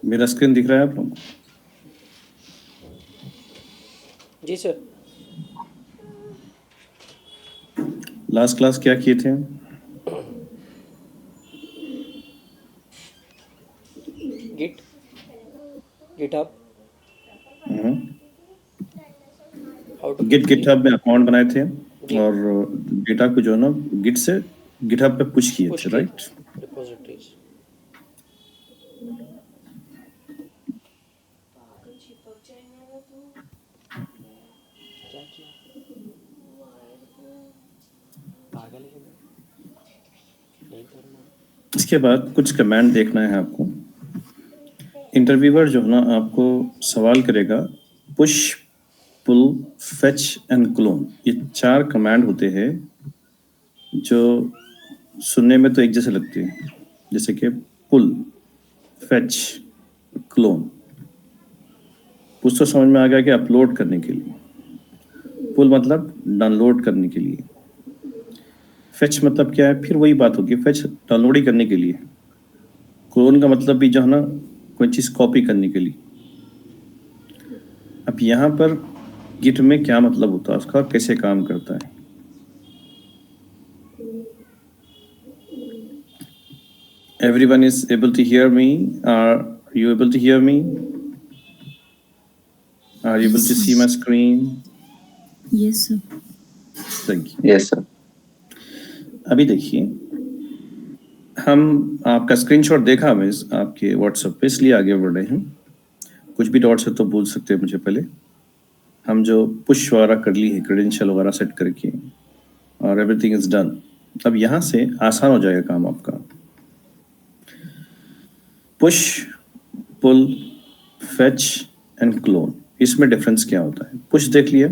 मेरा स्क्रीन दिख रहा है आप लोग? जी सर। लास्ट क्लास क्या किए थे? Git GitHub how to git quickly. GitHub में अकाउंट बनाए थे जी और डेटा को जो है ना गिट से गिटहब पे पुश किए पुश थे, किए राइट? रिपोजिटरीज। क्या किया पागल है मैं, नहीं करना। इसके बाद कुछ कमांड देखना है आपको। इंटरव्यूअर जो है ना आपको सवाल करेगा, push, pull, fetch and clone. ये 4 कमांड होते हैं जो सुनने में तो एक जैसे लगते हैं, जैसे कि पुल, फेच, क्लोन। कुछ तो समझ में आ गया कि अपलोड करने के लिए, पुल मतलब डाउनलोड करने के लिए, फेच मतलब क्या है, फिर वही बात होगी, फेच डाउनलोड ही करने के लिए, क्लोन का मतलब भी जो है ना कोई चीज़ कॉपी करने के लिए। अब यहाँ पर गिट में क्या मतलब होता है उसका, कैसे काम करता है? Everyone is able to hear me? Are you able to hear me? Are you able Yes, to see sir. my screen? Yes, sir. Thank you. Yes sir. अभी देखिए, हम आपका स्क्रीनशॉट देखा हमें आपके व्हाट्सएप पे, इसलिए आगे बढ़ रहे हैं। कुछ भी डॉट्स है तो बोल सकते हैं मुझे पहले। हम जो पुश वगैरह कर ली है, क्रेडेंशियल वगैरह सेट करके, और एवरीथिंग इज डन। अब यहाँ से आसान हो जाएगा काम आपका। Push, pull, fetch and clone, इसमें डिफरेंस क्या होता है? पुश देख लिए,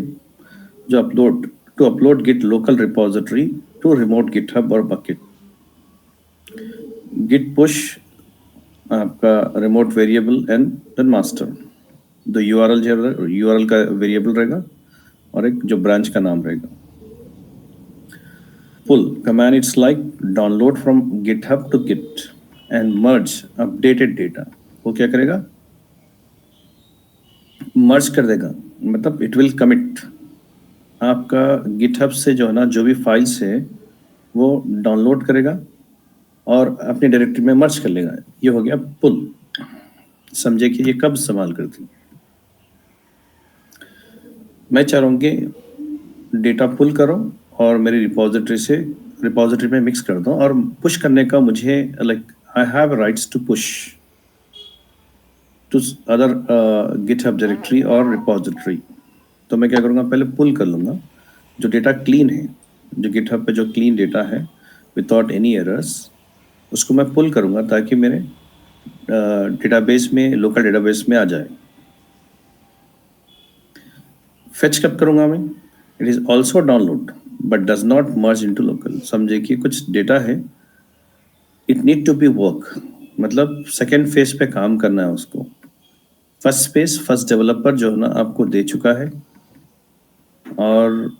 जो upload, to upload git local repository to remote GitHub और बकेट। गिट पुश आपका remote variable and then master, दो यूआरएल का वेरिएबल रहेगा और एक जो ब्रांच का नाम रहेगा। Pull command, it's like download from GitHub to git and merge updated data. वो क्या करेगा? मर्ज कर देगा, मतलब इट विल कमिट आपका गिटहब से जो है ना जो भी फाइल्स है वो डाउनलोड करेगा और अपनी डायरेक्टरी में मर्ज कर लेगा। ये हो गया पुल। समझे कि ये कब इस्तेमाल करती है? मैं चाह रहा हूँ कि डेटा पुल करो और मेरी रिपोजिटरी में मिक्स कर दो, और पुश करने का मुझे like I have rights to push to other GitHub directory और रिपोजिटरी। तो मैं क्या करूँगा, पहले पुल कर लूँगा जो डेटा क्लीन है, जो गिटहब पे जो क्लीन डेटा है विदाउट एनी एरर्स, उसको मैं पुल करूँगा ताकि मेरे डेटाबेस में, लोकल डेटाबेस में आ जाए। फेच कब करूँगा मैं? It is also download but does not merge into local. समझे कि कुछ डेटा है, it need to be work, मतलब सेकेंड फेज पे काम करना है उसको। फर्स्ट डेवलपर जो है ना आपको दे चुका है, और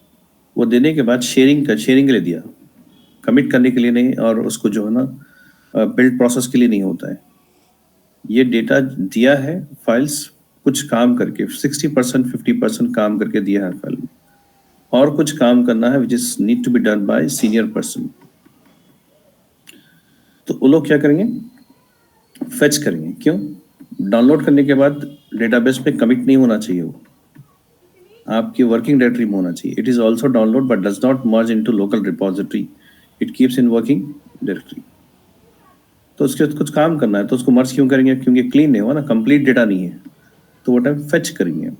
वो देने के बाद शेयरिंग के लिए दिया, कमिट करने के लिए नहीं, और उसको जो है ना बिल्ड प्रोसेस के लिए नहीं होता है। ये डेटा दिया है, फाइल्स कुछ काम करके 60% 50% काम करके दिया है फाइल, और कुछ काम करना है which is need to be done by senior person. तो वो लोग क्या करेंगे? फेच करेंगे। क्यों? डाउनलोड करने के बाद डेटाबेस में कमिट नहीं होना चाहिए, वो आपकी वर्किंग डायरेक्टरी में होना चाहिए। It is also download but does not merge into local repository, it keeps in working directory. तो उसके कुछ काम करना है तो उसको मर्ज क्यों करेंगे? क्योंकि क्लीन नहीं हुआ ना, कंप्लीट डेटा नहीं है, तो वो टाइम फेच करेंगे।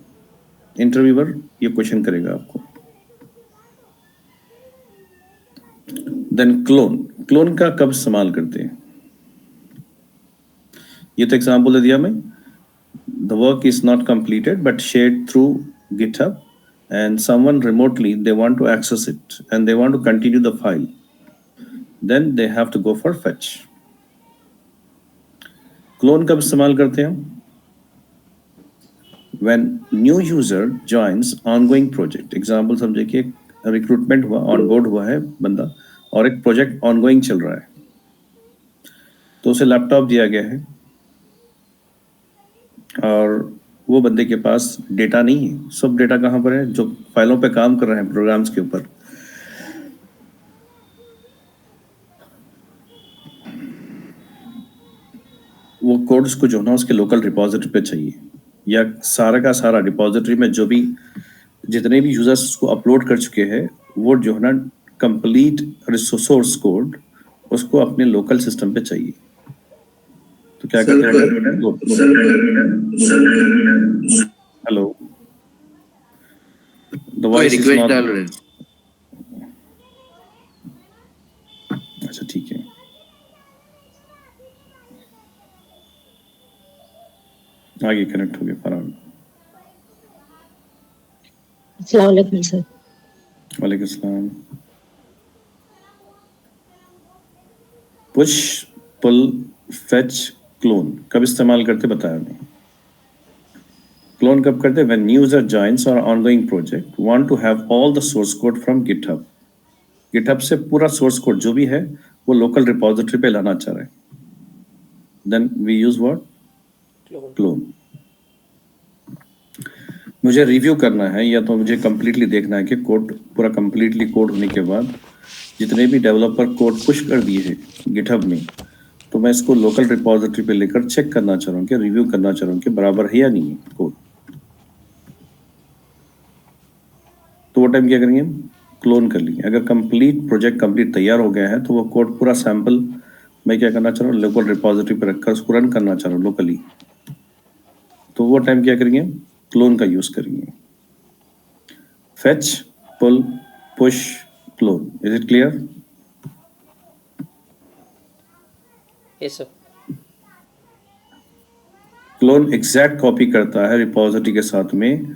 इंटरव्यूअर ये क्वेश्चन करेगा आपको। देन क्लोन का कब इस्तेमाल करते हैं? ये तो एग्जाम्पल दे दिया मैं। The work is not completed but shared through GitHub and someone remotely they want to access it and they want to continue the file, then they have to go for fetch. Clone कब इस्तेमाल करते हैं? when new user joins ongoing project। Example समझे कि recruitment हुआ, onboard हुआ है बंदा, और एक प्रोजेक्ट ऑनगोइंग चल रहा है, तो उसे लैपटॉप दिया गया है, और वो बंदे के पास डेटा नहीं है। सब डेटा कहाँ पर है? जो फाइलों पे काम कर रहे हैं प्रोग्राम्स के ऊपर, वो कोड्स को जो है ना उसके लोकल रिपॉजिटरी पे चाहिए, या सारा का सारा रिपॉजिटरी में जो भी जितने भी यूजर्स उसको अपलोड कर चुके हैं वो जो है ना कंप्लीट सोर्स कोड उसको अपने लोकल सिस्टम पे चाहिए। तो क्या करते हैं? हेलो, द कोई वॉइस इज रिक्वेस्ट नॉट। डाल रहे हैं। अच्छा ठीक है, आगे कनेक्ट हो गया फरहान। अस्सलाम वालेकुम सर। वालेकुम सलाम। पुश पुल फेच क्लोन कब इस्तेमाल करते बताया नहीं। क्लोन कब करते? व्हेन न्यू यूजर जॉइंस और ongoing project want to have all the source code from GitHub. GitHub से पूरा सोर्स कोड जो भी है वो लोकल रिपॉजिटरी पे लाना चाह रहे हैं, then we use what? Clone. Clone. मुझे रिव्यू करना है या तो मुझे कंप्लीटली देखना है कि कोड पूरा कंप्लीटली कोड होने के बाद जितने भी डेवलपर कोड पुश कर दिए हैं गिटहब में, तो मैं इसको लोकल रिपॉजिटरी पे लेकर चेक करना चाह रहा हूँ कि रिव्यू करना चाह रहा हूँ कि बराबर है या नहीं है कोड। तो वो टाइम क्या करेंगे? क्लोन कर लेंगे। अगर कंप्लीट प्रोजेक्ट कंप्लीट तैयार हो गया है तो वो कोड पूरा सैंपल मैं क्या करना चाह रहा हूँ? लोकल रिपॉजिटरी पे रखकर उसको रन करना चाह रहा हूँ लोकली। तो वो टाइम क्या करेंगे? क्लोन का यूज करेंगे। Fetch pull push clone. Is it clear? Yes sir. Clone exact copy करता है रिपॉजिटरी के साथ में,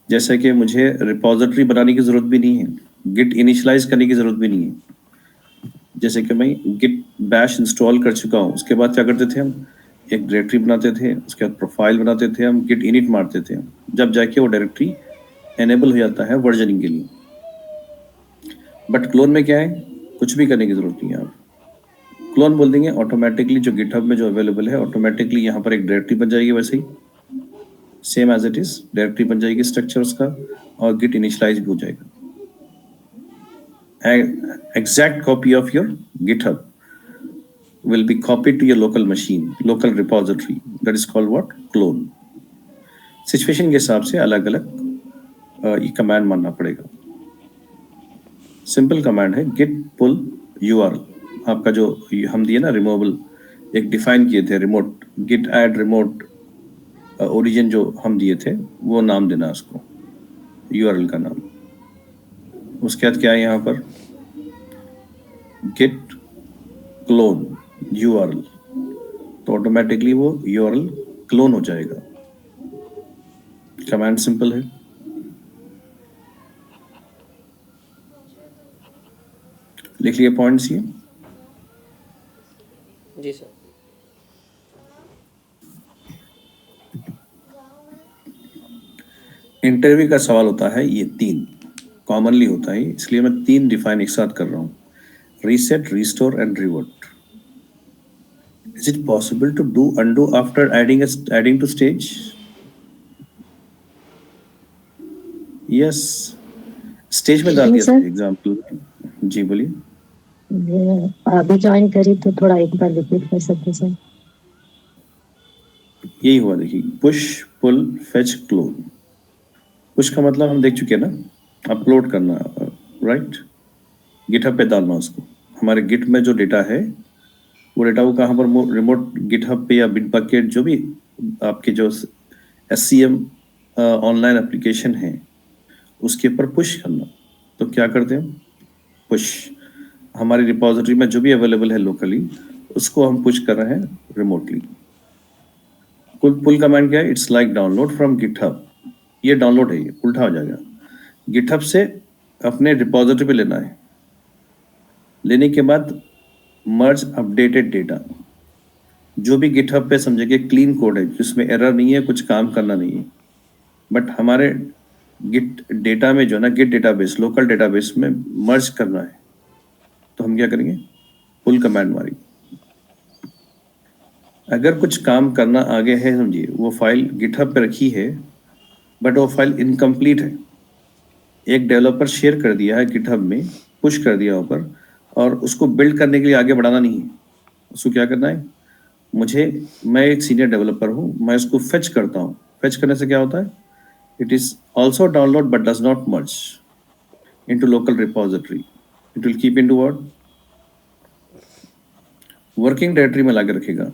जैसे कि मुझे रिपॉजिटरी बनाने की जरूरत भी नहीं है, गिट इनिशियलाइज करने की जरूरत भी नहीं है। जैसे कि मैं गिट बैश इंस्टॉल कर चुका हूँ, उसके बाद क्या करते थे हम? एक डायरेक्टरी बनाते थे, उसके बाद प्रोफाइल बनाते थे, हम गिट इनिट मारते थे, जब जाके वो डायरेक्टरी एनेबल हो जाता है वर्जनिंग के लिए। बट क्लोन में क्या है? कुछ भी करने की जरूरत नहीं है। आप क्लोन बोल देंगे ऑटोमेटिकली जो गिटहब में जो अवेलेबल है ऑटोमेटिकली यहाँ पर एक डायरेक्टरी बन जाएगी, वैसे ही same as it is directory बन जाएगी स्ट्रक्चर उसका, और गिट इनिशियलाइज भी हो जाएगा। Exact copy of your GitHub will be copied to your local machine, local repository. That is called what? Clone. Situation के हिसाब से अलग अलग ये कमांड मानना पड़ेगा। सिंपल कमांड है git pull url। आपका जो हम दिए ना रिमूवल, एक डिफाइन किए थे remote, git add remote origin जो हम दिए थे वो नाम देना उसको, url का नाम। उसके बाद क्या है यहाँ पर? git clone URL, तो ऑटोमेटिकली वो URL क्लोन हो जाएगा। कमांड सिंपल है। लिख लिए पॉइंट्स ये? जी सर। इंटरव्यू का सवाल होता है ये 3 कॉमनली होता है, इसलिए मैं 3 डिफाइन एक साथ कर रहा हूँ, reset, restore and revert. Is it possible to do undo after adding to stage? Yes. Stage में डाल दिया एग्जाम्पल। जी बोलिए। अभी ज्वाइन करी तो थोड़ा एक बार रिपीट कर सकते सर? यही हुआ, देखिए push pull fetch clone. Push का मतलब हम देख चुके हैं ना, अपलोड करना, राइट, गिटहब पे डालना उसको। हमारे गिट में जो डेटा है वो डेटा को कहाँ पर? रिमोट गिटहब पे या बिटबकेट जो भी आपके जो SCM ऑनलाइन एप्लीकेशन है उसके ऊपर पुश करना। तो क्या करते हैं? पुश हमारी रिपॉजिटरी में जो भी अवेलेबल है लोकली उसको हम पुश कर रहे हैं रिमोटली। पुल कमांड क्या है? It's like download from GitHub. ये डाउनलोड है, ये उल्टा हो जाएगा। गिटहब से अपने रिपॉजिटरी पे लेना है, लेने के बाद मर्ज अपडेटेड डेटा, जो भी गिटहब पे समझे कि क्लीन कोड है जिसमें एरर नहीं है, कुछ काम करना नहीं है, बट हमारे गिट डेटा में जो ना गिट डेटाबेस लोकल डेटाबेस में मर्ज करना है, तो हम क्या करेंगे? पुल कमांड मारेंगे। अगर कुछ काम करना आगे है, समझिए वो फाइल गिटहब पे रखी है बट वो फाइल इनकम्प्लीट है, एक डेवलपर शेयर कर दिया है गिटहब में, पुश कर दिया ऊपर, और उसको बिल्ड करने के लिए आगे बढ़ाना नहीं है। उसको क्या करना है, मैं एक सीनियर डेवलपर हूँ, मैं इसको फेच करता हूँ। फेच करने से क्या होता है, it is also download but does not merge into local repository, it will keep into what, working directory में लाके रखेगा।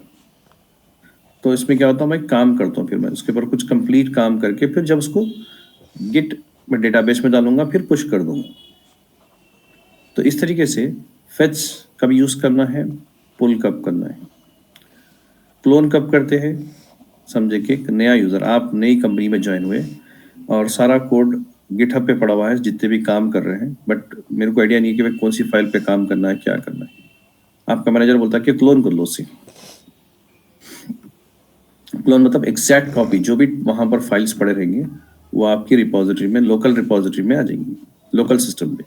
तो इसमें क्या होता है, मैं काम करता हूँ, फिर मैं उसके ऊपर कुछ कंप्लीट काम करके फिर जब उसको गिट में डेटाबेस में डालूंगा फिर पुश कर दूंगा। तो इस तरीके से फेच कब यूज करना है, पुल कब करना है, क्लोन कब करते हैं। समझे कि एक नया यूजर, आप नई कंपनी में ज्वाइन हुए और सारा कोड गिटहब पे पड़ा हुआ है, जितने भी काम कर रहे हैं, बट मेरे को आइडिया नहीं है कि भाई कौन सी फाइल पे काम करना है, क्या करना है। आपका मैनेजर बोलता है कि क्लोन कर लो उसे। क्लोन मतलब एग्जैक्ट कॉपी, जो भी वहां पर फाइल्स पड़े रहेंगे वो आपकी रिपोजिटरी में, लोकल रिपोजिटरी में आ जाएंगी, लोकल सिस्टम पे।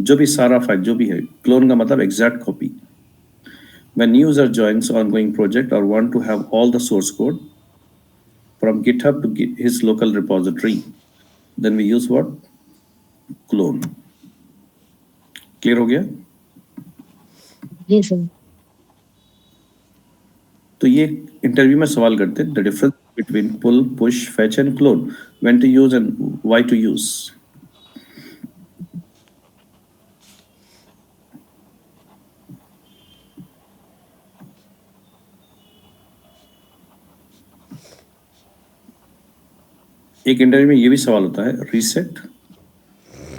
जो भी सारा फाइल जो भी है, क्लोन का मतलब exact copy. When user joins ongoing project or want to have all the source code from GitHub to his local repository, then we use what? Clone. Clear हो गया? जी सर। तो ये इंटरव्यू में सवाल करते हैं, the difference between pull, push, fetch and clone, when to use and why to use. एक interview में ये भी सवाल होता है, रीसेट,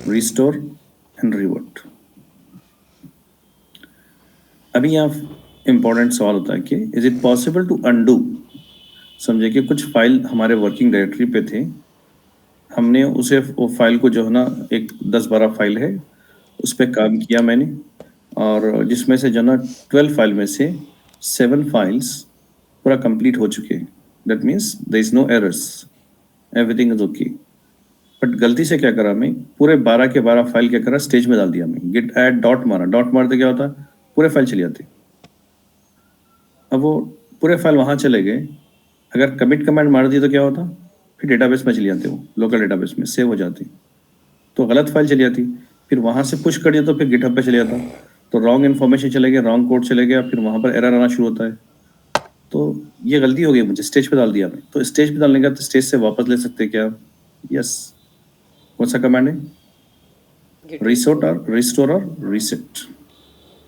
रिस्टोर एंड रिवर्ट। अभी यहाँ इंपॉर्टेंट सवाल होता है कि is it possible to undo. समझे कि कुछ फाइल हमारे वर्किंग डायरेक्टरी पे थे, हमने उसे वो फाइल को जो है ना, एक 10-12 फाइल है उस पर काम किया मैंने, और जिसमें से जो ना 12 फाइल में से 7 फाइल्स पूरा कंप्लीट हो चुके हैं। That means there is no errors, everything is okay. But गलती से क्या करा, मैं पूरे 12 के 12 फाइल क्या करा, स्टेज में डाल दिया मैं, गिट ऐड डॉट मारा, डॉट मारते क्या होता, पूरे फाइल चली जाती। अब वो पूरे फाइल वहाँ चले गए, अगर कमिट कमांड मार दी तो क्या होता, फिर डेटाबेस में चली जाती, वो लोकल डेटाबेस में सेव हो जाती, तो गलत फाइल चली जाती। फिर वहाँ से पुश कर दिया तो फिर गिटहब पे चले जाता, तो रॉन्ग इन्फॉर्मेशन चले गए, रॉन्ग कोड चले गया, फिर वहाँ पर एरर आना शुरू होता है। तो ये गलती हो गई मुझे, स्टेज पे डाल दिया मैं। तो स्टेज पे डालने का तो स्टेज से वापस ले सकते क्या? यस। कौन सा कमांड है? रिसोर्ट और रिस्टोर और रीसेट,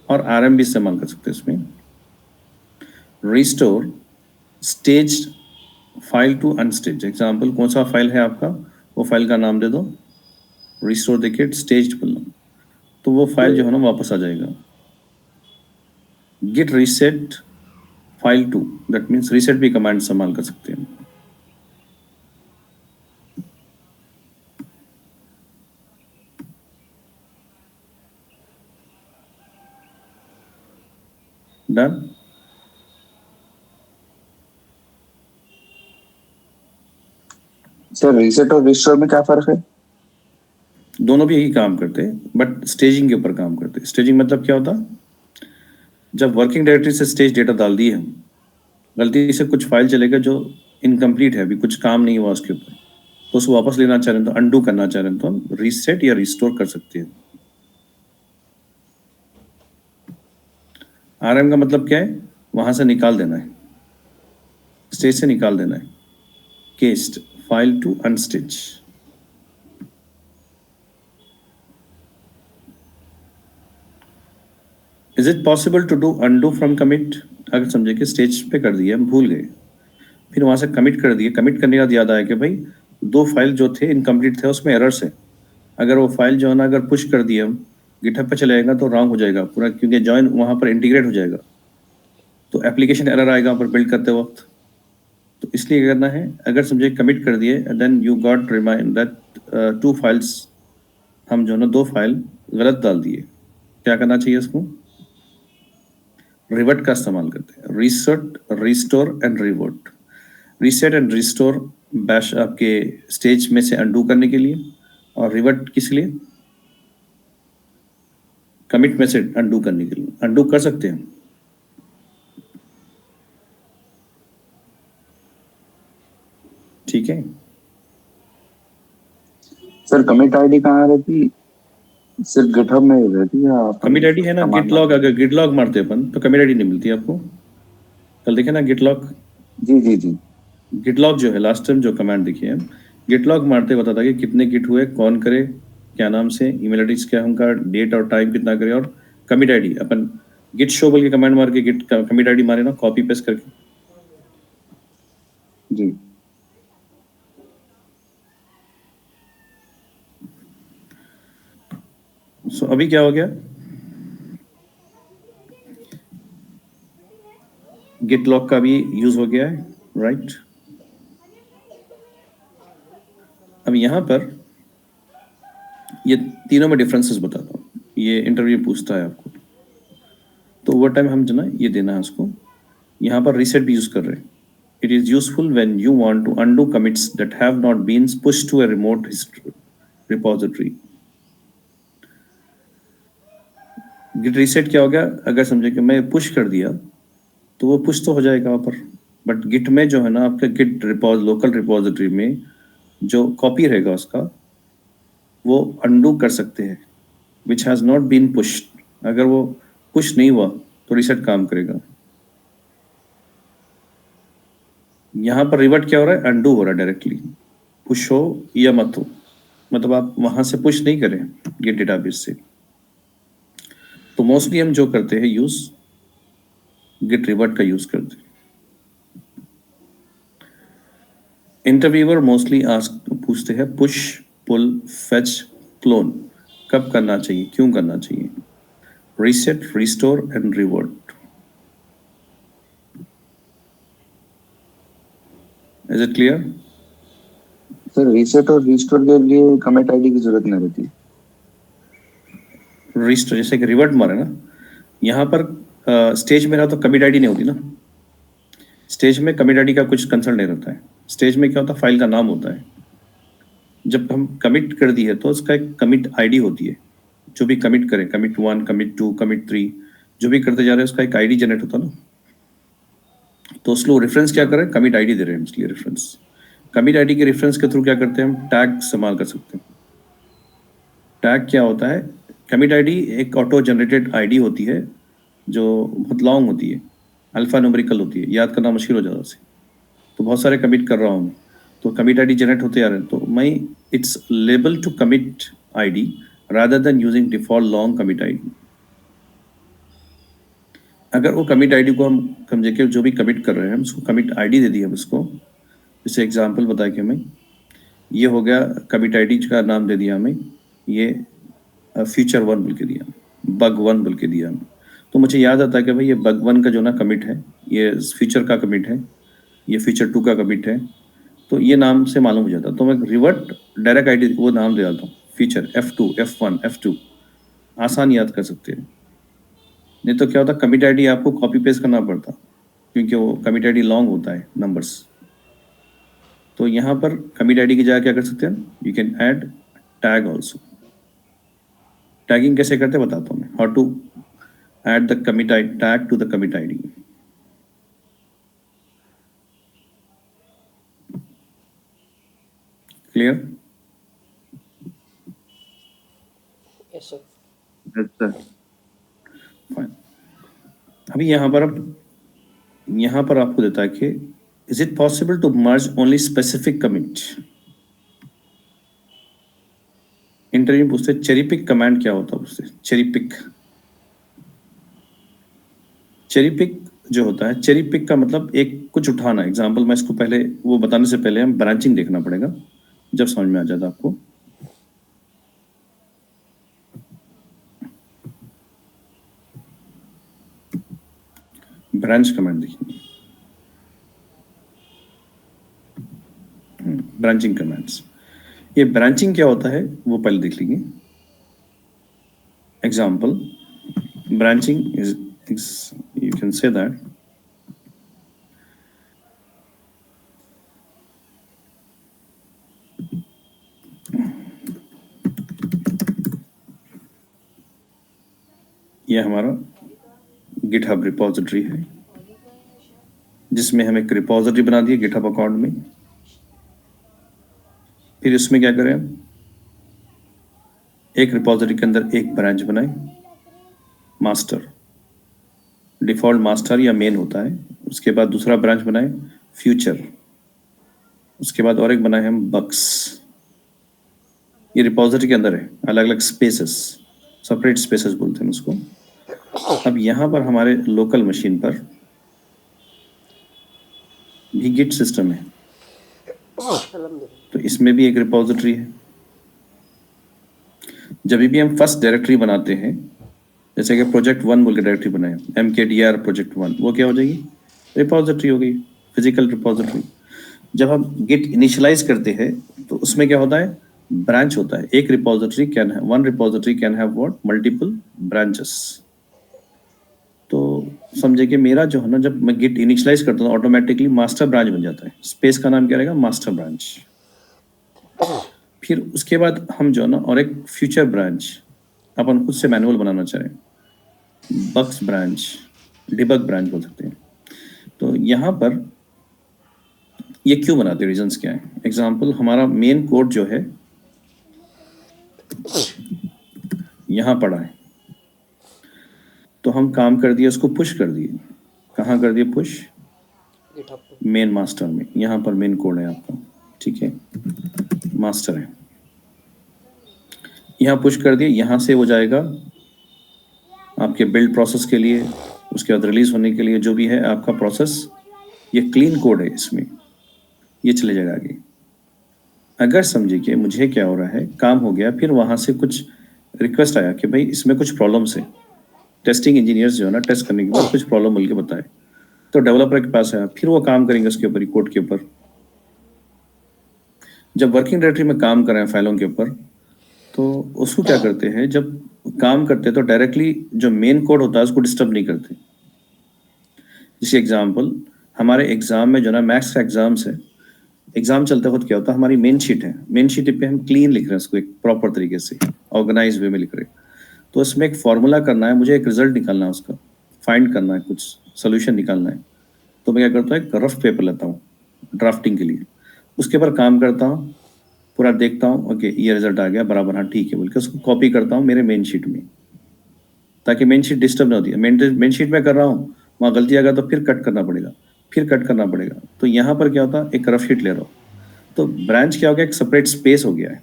और आरएम भी इस्तेमाल कर सकते हैं इसमें। Restore stage file to unstage. Example कौन सा फाइल है आपका, वो फाइल का नाम दे दो, रिस्टोर देखिए स्टेज बोलना, तो वो फाइल जो है ना वापस आ जाएगा। Git reset file to, that means reset भी कमांड इस्तेमाल कर सकते हैं। डन। सर रीसेट और रिस्टोर में क्या फर्क है? दोनों भी यही काम करते हैं बट स्टेजिंग के ऊपर काम करते हैं। स्टेजिंग मतलब क्या होता, जब वर्किंग डायरेक्टरी से स्टेज डेटा डाल दिए हम, गलती से कुछ फाइल चलेगा जो इनकम्प्लीट है, अभी कुछ काम नहीं हुआ उसके ऊपर, तो उसको वापस लेना चाह रहे हैं, तो अनडू करना चाह रहे हैं, तो हम रीसेट या रिस्टोर कर सकते हैं। आरएम का मतलब क्या है, वहां से निकाल देना है, स्टेज से निकाल देना है। Cached file to unstage. Is it possible to do undo from commit? अगर समझे कि स्टेज पे कर दिए, हम भूल गए, फिर वहां से कमिट कर दिए, कमिट करने के बाद याद आया कि भाई 2 फाइल जो थे इनकम्प्लीट थे, उसमें एरर्स है। अगर वो फाइल जो है ना, अगर पुश कर दिए हम, गिटहब पे चले जाएगा तो रॉन्ग हो जाएगा पूरा, क्योंकि जॉइन वहां पर इंटीग्रेट हो जाएगा, तो एप्लीकेशन एरर आएगा वहाँ पर बिल्ड करते वक्त। तो इसलिए क्या करना है, अगर समझे कमिट कर दिए, then you got remind that 2 files, हम जो है ना 2 फाइल गलत डाल दिए, क्या करना चाहिए इसको, रिवर्ट का इस्तेमाल करते हैं। Reset, restore and revert. Reset and restore bash आपके स्टेज में से अनडू करने के लिए, और रिवर्ट किस लिए, कमिट में से अनडू करने के लिए। अनडू कर सकते हैं, ठीक है। सर कमिट आईडी कहाँ रहती? सिर्फ गिटहब में ही रहती है? आप कमिट आईडी है ना गिटलॉग, अगर गिटलॉग मारते अपन तो कमिट आईडी नहीं मिलती आपको। कल देखे ना गिटलॉग, जी जी जी। गिटलॉग जो है लास्ट टाइम जो कमांड देखिए हम, गिटलॉग मारते बताता कि कितने गिट हुए, कौन करे, क्या नाम से, ईमेल एड्रेस क्या है उनका, डेट और टाइम कितना करे, और कमिट आईडी अपन गिट शो बोल के कमांड मार के गिट कमिट आईडी मारे ना, कॉपी पेस्ट करके। जी सो अभी क्या हो गया, गिट लॉग का भी यूज हो गया है, राइट। अब यहां पर ये तीनों में डिफरेंसेस बताता हूँ, ये इंटरव्यू पूछता है आपको, तो ओवर टाइम हम जो ना ये देना है उसको। यहाँ पर रीसेट भी यूज कर रहे हैं। It is useful when you want to undo commits that have not been pushed to a remote repository. Git reset क्या हो गया, अगर समझे कि मैं पुश कर दिया तो वो पुश तो हो जाएगा वहाँ पर, बट गिट में जो है ना आपका गिट लोकल रिपोजिटरी में जो कॉपी रहेगा उसका वो अनडू कर सकते हैं, which has not been pushed. अगर वो पुश नहीं हुआ तो रीसेट काम करेगा। यहाँ पर रिवर्ट क्या हो रहा है, अनडू हो रहा है डायरेक्टली, पुश हो या मत हो, मतलब आप वहां से पुश नहीं करें गिट डेटाबेस से। तो मोस्टली हम जो करते हैं यूज गिट रिवर्ट का यूज करते हैं। इंटरव्यूअर मोस्टली आस्क पूछते हैं पुश, पुल, फेच, क्लोन कब करना चाहिए, क्यों करना चाहिए, reset, restore and revert. Is it clear? Sir reset और रिस्टोर के लिए कमिट आईडी की जरूरत नहीं रहती? रिस्टोर जैसे कि रिवर्ट मारे ना, यहाँ पर स्टेज में रहा तो कमिट आईडी नहीं होती ना। स्टेज में कमिट आईडी का कुछ कंसर्न नहीं रहता है। स्टेज में क्या होता है, फाइल का नाम होता है। जब हम कमिट कर दी है तो उसका एक कमिट आईडी होती है। जो भी कमिट करें, कमिट 1, कमिट 2, कमिट 3, जो भी करते जा रहे हैं उसका एक आईडी जनरेट होता है ना। तो उसको रेफरेंस क्या करें, कमिट आईडी दे रहे हैं इसलिए रेफरेंस। कमिट आईडी के रेफरेंस के थ्रू क्या करते हैं हम, टैग इस्तेमाल कर सकते हैं। टैग क्या होता है, कमिट आईडी एक ऑटो जनरेटेड आईडी होती है जो बहुत लॉन्ग होती है, अल्फा न्यूमेरिकल होती है, याद करना मुश्किल हो जाता है उसे। तो बहुत सारे कमिट कर रहा हूँ तो कमिट आईडी जनरेट होते आ रहे हैं, तो मैं it's label to commit ID rather than using default long commit ID. अगर वो कमिट आईडी को हम समझे कि जो भी कमिट कर रहे हैं उसको कमिट आईडी दे दी हम उसको, जैसे एग्जांपल बताया कि हमें ये हो गया, कमिट आईडी का नाम दे दिया हमें, ये फ्यूचर 1 बोल के दिया, बग 1 बोल के दिया हमें। तो मुझे याद आता है कि भाई ये बग 1 का जो ना कमिट है, ये फ्यूचर का कमिट है, ये फीचर 2 का कमिट है, तो ये नाम से मालूम हो जाता। तो मैं रिवर्ट डायरेक्ट आईडी वो नाम दे डालता हूँ, फीचर F2, F1, F2, आसान याद कर सकते हैं। नहीं तो क्या होता, कमिट आईडी आपको कॉपी पेस्ट करना पड़ता, क्योंकि वो कमिट आईडी लॉन्ग होता है नंबर्स। तो यहाँ पर कमिट आईडी की जगह क्या कर सकते हैं, you can add tag also. Tagging कैसे करते हैं बताता हूँ मैं, how to add the commit tag to the commit ID. Clear? Yes sir. Sir fine. अभी यहाँ पर आपको देता है कि is it possible to merge only specific commit. Interview पूछते चेरी पिक कमांड क्या होता है, पूछते चेरी पिक। चेरी पिक जो होता है, चेरी पिक का मतलब एक कुछ उठाना। एग्जांपल मैं इसको पहले वो बताने से पहले हम ब्रांचिंग देखना पड़ेगा, जब समझ में आ जाता आपको। ब्रांच कमांड देखिए, ब्रांचिंग कमांड्स। ये ब्रांचिंग क्या होता है वो पहले देख लीजिए। Example branching is you can say that ये हमारा गिटहब रिपोजिटरी है, जिसमें हम एक रिपोजिटरी बना दिए गिटहब अकाउंट में। फिर इसमें क्या करें, एक रिपोजिटरी के अंदर एक ब्रांच बनाए, मास्टर, डिफॉल्ट मास्टर या मेन होता है। उसके बाद दूसरा ब्रांच बनाए फ्यूचर, उसके बाद और एक बनाए हम बक्स। ये रिपोजिटरी के अंदर है, अलग अलग स्पेसेस, सेपरेट स्पेसेस बोलते हैं उसको। अब यहाँ पर हमारे लोकल मशीन पर भी गिट सिस्टम है, तो इसमें भी एक रिपोजिटरी है। जब भी हम फर्स्ट डायरेक्टरी बनाते हैं, जैसे कि प्रोजेक्ट 1 बोल के डायरेक्टरी बनाए, MKDR प्रोजेक्ट 1, वो क्या हो जाएगी, रिपोजिटरी हो गई, फिजिकल रिपोजिटरी। जब हम गिट इनिशियलाइज करते हैं तो उसमें क्या होता है, ब्रांच होता है। एक रिपोजिटरी कैन है, one repository can have what, multiple branches. तो समझे कि मेरा जो है ना, जब मैं गिट इनिशियलाइज करता हूँ ऑटोमेटिकली मास्टर ब्रांच बन जाता है। स्पेस का नाम क्या रहेगा, मास्टर ब्रांच। फिर उसके बाद हम जो है ना, और एक फ्यूचर ब्रांच अपन खुद से मैनुअल बनाना चाहें, बक्स ब्रांच, डिबग ब्रांच बोल सकते हैं। तो यहाँ पर ये क्यों बनाते हैं, रीजंस क्या है। एग्जाम्पल, हमारा मेन कोड जो है यहाँ पड़ा है, तो हम काम कर दिए, उसको पुश कर दिए। कहाँ कर दिए पुश, GitHub पे। मेन मास्टर में। यहाँ पर मेन कोड है आपका, ठीक है, मास्टर है, यहाँ पुश कर दिए। यहाँ से हो जाएगा आपके बिल्ड प्रोसेस के लिए, उसके बाद रिलीज होने के लिए, जो भी है आपका प्रोसेस, ये क्लीन कोड है, इसमें ये चले जाएगा आगे। अगर समझिए कि मुझे क्या हो रहा है, काम हो गया, फिर वहाँ से कुछ रिक्वेस्ट आया कि भाई इसमें कुछ प्रॉब्लम्स है, टेस्टिंग इंजीनियर्स जो है ना, टेस्ट करने के बाद कुछ प्रॉब्लम बोल के बताए, तो डेवलपर के पास आया, फिर वो काम करेंगे उसके ऊपर, कोड के ऊपर। जब वर्किंग डायरेक्टरी में काम कर रहे हैं फाइलों के ऊपर, तो उसको क्या करते हैं, जब काम करते हैं तो डायरेक्टली जो मेन कोड होता है उसको डिस्टर्ब नहीं करते। जैसे एग्जाम्पल, हमारे एग्जाम में जो ना मैथ्स का एग्जाम्स है, एग्जाम चलते वक्त क्या होता है, हमारी मेन शीट है, मेन शीट पे हम क्लीन लिख रहे हैं उसको, एक प्रॉपर तरीके से ऑर्गेनाइज वे में लिख रहे हैं। तो उसमें एक फॉर्मूला करना है, मुझे एक रिजल्ट निकालना है, उसका फाइंड करना है, कुछ सोल्यूशन निकालना है। तो मैं क्या करता हूँ, एक रफ पेपर लेता हूँ ड्राफ्टिंग के लिए, उसके ऊपर काम करता हूँ, पूरा देखता हूँ, ओके ये रिजल्ट आ गया बराबर, हाँ ठीक है बोल के उसको कॉपी करता हूँ मेरे मेन शीट में, ताकि मेन शीट डिस्टर्ब ना होती है। मेन शीट में कर रहा हूँ, वहाँ गलती आ गया तो फिर कट करना पड़ेगा, फिर कट करना पड़ेगा। तो यहाँ पर क्या होता है, एक रफ शीट ले रहा हूँ, तो ब्रांच क्या हो गया, एक सेपरेट स्पेस हो गया है।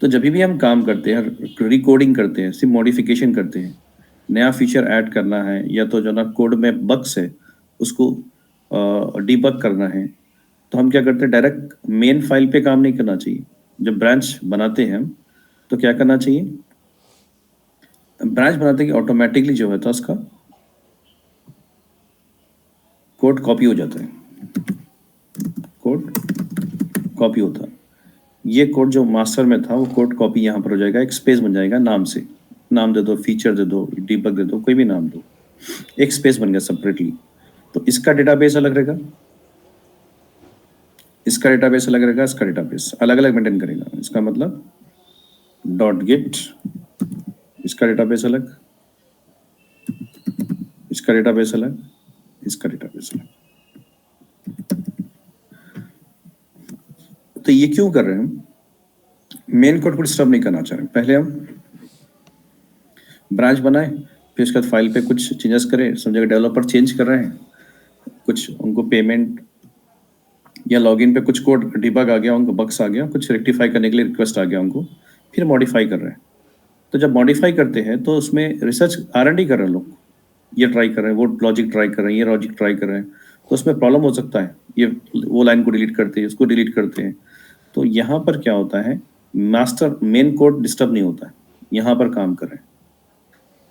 तो जब भी हम काम करते हैं, रिकोडिंग करते हैं, सिर्फ मॉडिफिकेशन करते हैं, नया फीचर ऐड करना है, या तो जो ना कोड में बग्स है उसको डीबग करना है, तो हम क्या करते हैं, डायरेक्ट मेन फाइल पे काम नहीं करना चाहिए। जब ब्रांच बनाते हैं हम, तो क्या करना चाहिए, ब्रांच बनाते कि ऑटोमेटिकली जो होता है उसका कोड कॉपी हो जाता है, कोड कॉपी होता है। ये कोड जो मास्टर में था वो कोड कॉपी यहाँ पर हो जाएगा, एक स्पेस बन जाएगा, नाम से, नाम दे दो, फीचर दे दो, डीबग दे दो, कोई भी नाम दो, एक स्पेस बन गया सेपरेटली। तो इसका डेटाबेस अलग रहेगा, इसका डेटाबेस अलग रहेगा, इसका डेटाबेस अलग अलग मेंटेन करेगा। इसका मतलब डॉट गिट, इसका डेटाबेस अलग, इसका डेटाबेस अलग, इसका डेटाबेस अलग। तो ये क्यों कर रहे हैं हम, मेन कोड को डिस्टर्ब नहीं करना चाह रहे। पहले हम ब्रांच बनाए, फिर उसके बाद फाइल पे कुछ चेंजेस करें, समझेगा डेवलपर चेंज कर रहे हैं, कुछ उनको पेमेंट या लॉगिन पे कुछ कोड डिबग आ गया, उनको बग्स आ गया, कुछ रेक्टिफाई करने के लिए रिक्वेस्ट आ गया उनको, फिर मॉडिफाई कर रहे हैं। तो जब मॉडिफाई करते हैं तो उसमें रिसर्च R&D कर रहे हैं लोग, ये ट्राई कर रहे हैं, वो लॉजिक ट्राई कर रहे हैं, ये लॉजिक ट्राई कर रहे हैं, तो उसमें प्रॉब्लम हो सकता है, ये वो लाइन को डिलीट करते हैं, उसको डिलीट करते हैं। तो यहाँ पर क्या होता है, मास्टर मेन कोड डिस्टर्ब नहीं होता है, यहाँ पर काम कर रहे हैं।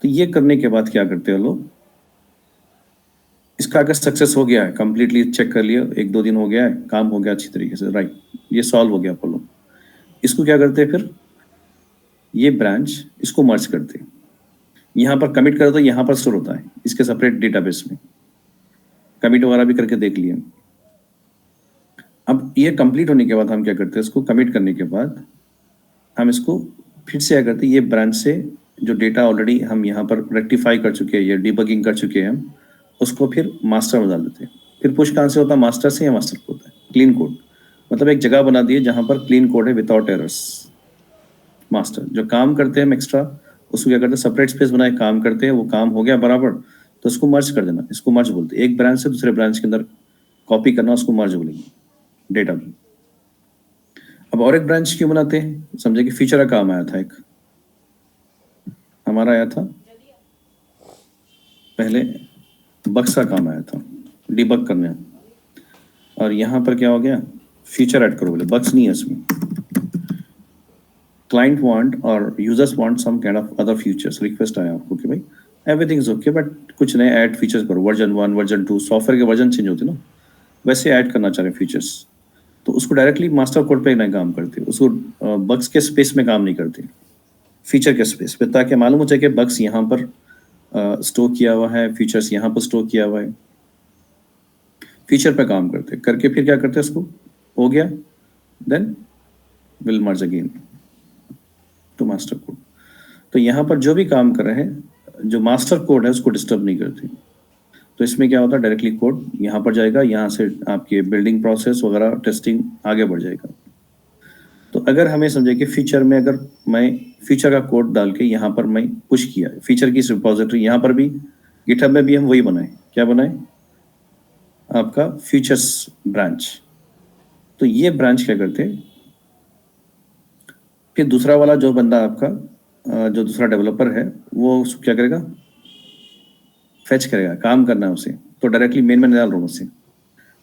तो ये करने के बाद क्या करते हैं लोग, इसका अगर सक्सेस हो गया है, कंप्लीटली चेक कर लिया, 1-2 दिन हो गया है, काम हो गया अच्छी तरीके से, राइट, ये सॉल्व हो गया प्रॉब्लम, इसको क्या करते हैं, फिर ये ब्रांच इसको मर्ज करते हैं, यहाँ पर कमिट कर दो, यहाँ पर स्टोर होता है इसके सेपरेट डेटाबेस में, कमिट वगैरह भी करके देख लिए। अब ये कंप्लीट होने के बाद हम क्या करते हैं, इसको कमिट करने के बाद हम इसको फिर से क्या करते हैं, ये ब्रांच से जो डेटा ऑलरेडी हम यहाँ पर रेक्टिफाई कर चुके हैं या डिबगिंग कर चुके हैं हम, उसको फिर मास्टर में डाल देते हैं। फिर पुश कहाँ से होता है, मास्टर से, या मास्टर को होता है क्लीन कोड, मतलब एक जगह बना दी है जहां पर क्लीन कोड है विदाउट एरर्स। मास्टर जो काम करते हैं हम एक्स्ट्रा, उसको क्या करते हैं, सेपरेट स्पेस बनाए काम करते हैं, वो काम हो गया बराबर तो उसको मर्ज कर देना, इसको मर्ज बोलते हैं। एक ब्रांच से दूसरे ब्रांच के अंदर कॉपी करना, उसको मर्ज बोलेंगे डेटा में। अब और एक ब्रांच क्यों बनाते हैं, समझे कि फीचर का काम आया था, एक हमारा आया था पहले, बग्स का काम आया था, डिबग करने। और यहाँ पर क्या हो गया, फीचर ऐड करो बोले, बग्स नहीं है इसमें। क्लाइंट वांट और users want some kind of other features, request आया आपको कि भाई एवरीथिंग इज ओके बट कुछ नए ऐड फीचर्स करो, वर्जन 1 वर्जन 2, सॉफ्टवेयर के वर्जन चेंज होते ना, वैसे ऐड करना चाह रहे फीचर्स। तो उसको डायरेक्टली मास्टर कोड पे नहीं काम करते, उसको बग्स के स्पेस में काम नहीं करते, फीचर के स्पेस पे, ताकि मालूम हो जाए कि बग्स यहाँ पर स्टोर किया हुआ है, फीचर्स यहाँ पर स्टोर किया हुआ है। फीचर पे काम करते करके फिर क्या करते हैं, उसको हो गया then will merge again to master code. तो यहाँ पर जो भी काम कर रहे हैं, जो मास्टर कोड है उसको डिस्टर्ब नहीं करते। तो इसमें क्या होता है, डायरेक्टली कोड यहाँ पर जाएगा, यहाँ से आपके बिल्डिंग प्रोसेस वगैरह टेस्टिंग आगे बढ़ जाएगा। तो अगर हमें समझे कि फीचर में अगर मैं फीचर का कोड डाल के यहाँ पर मैं पुश किया, फीचर की रिपोजिटरी यहाँ पर भी गिटहब में भी हम वही बनाए, क्या बनाए, आपका फीचर्स ब्रांच। तो ये ब्रांच क्या करते हैं, फिर दूसरा वाला जो बंदा आपका जो दूसरा डेवलपर है वो उसको क्या करेगा, फेच करेगा, काम करना है उसे। तो डायरेक्टली मेन में नहीं डाल रहा हूँ, उसे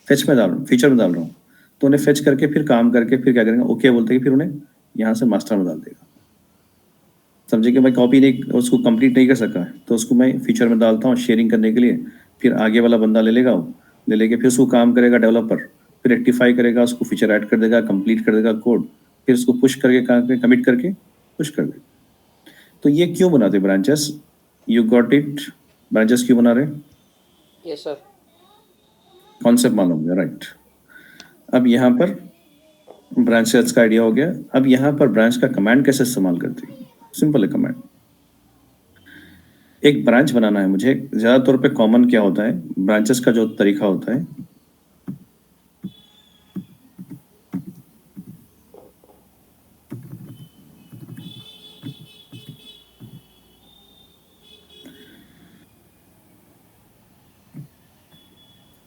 फेच में डाल रहा हूँ, फीचर में डाल रहा हूँ। तो उन्हें फेच करके फिर काम करके फिर क्या करेंगे, ओके बोलते हैं, फिर उन्हें यहाँ से मास्टर में डाल देगा। समझे कि मैं कॉपी नहीं, उसको कंप्लीट नहीं कर सका तो उसको मैं फीचर में डालता हूँ शेयरिंग करने के लिए। फिर आगे वाला बंदा ले लेगा, वो ले लेके फिर उसको काम करेगा डेवलपर, फिर रेक्टिफाई करेगा, उसको फीचर ऐड कर देगा, कंप्लीट कर देगा कोड, फिर उसको पुश करके कमिट करके पुश कर देगा। तो ये क्यों बनाते branches, you got it, branches क्यों बना रहे, यस सर। कॉन्सेप्ट मालूम है, राइट। अब यहाँ पर ब्रांचेस का आइडिया हो गया। अब यहाँ पर ब्रांच का कमांड कैसे इस्तेमाल करते हैं, सिंपल है कमांड। एक ब्रांच बनाना है मुझे, ज़्यादातर पे कॉमन क्या होता है, ब्रांचेस का जो तरीका होता है,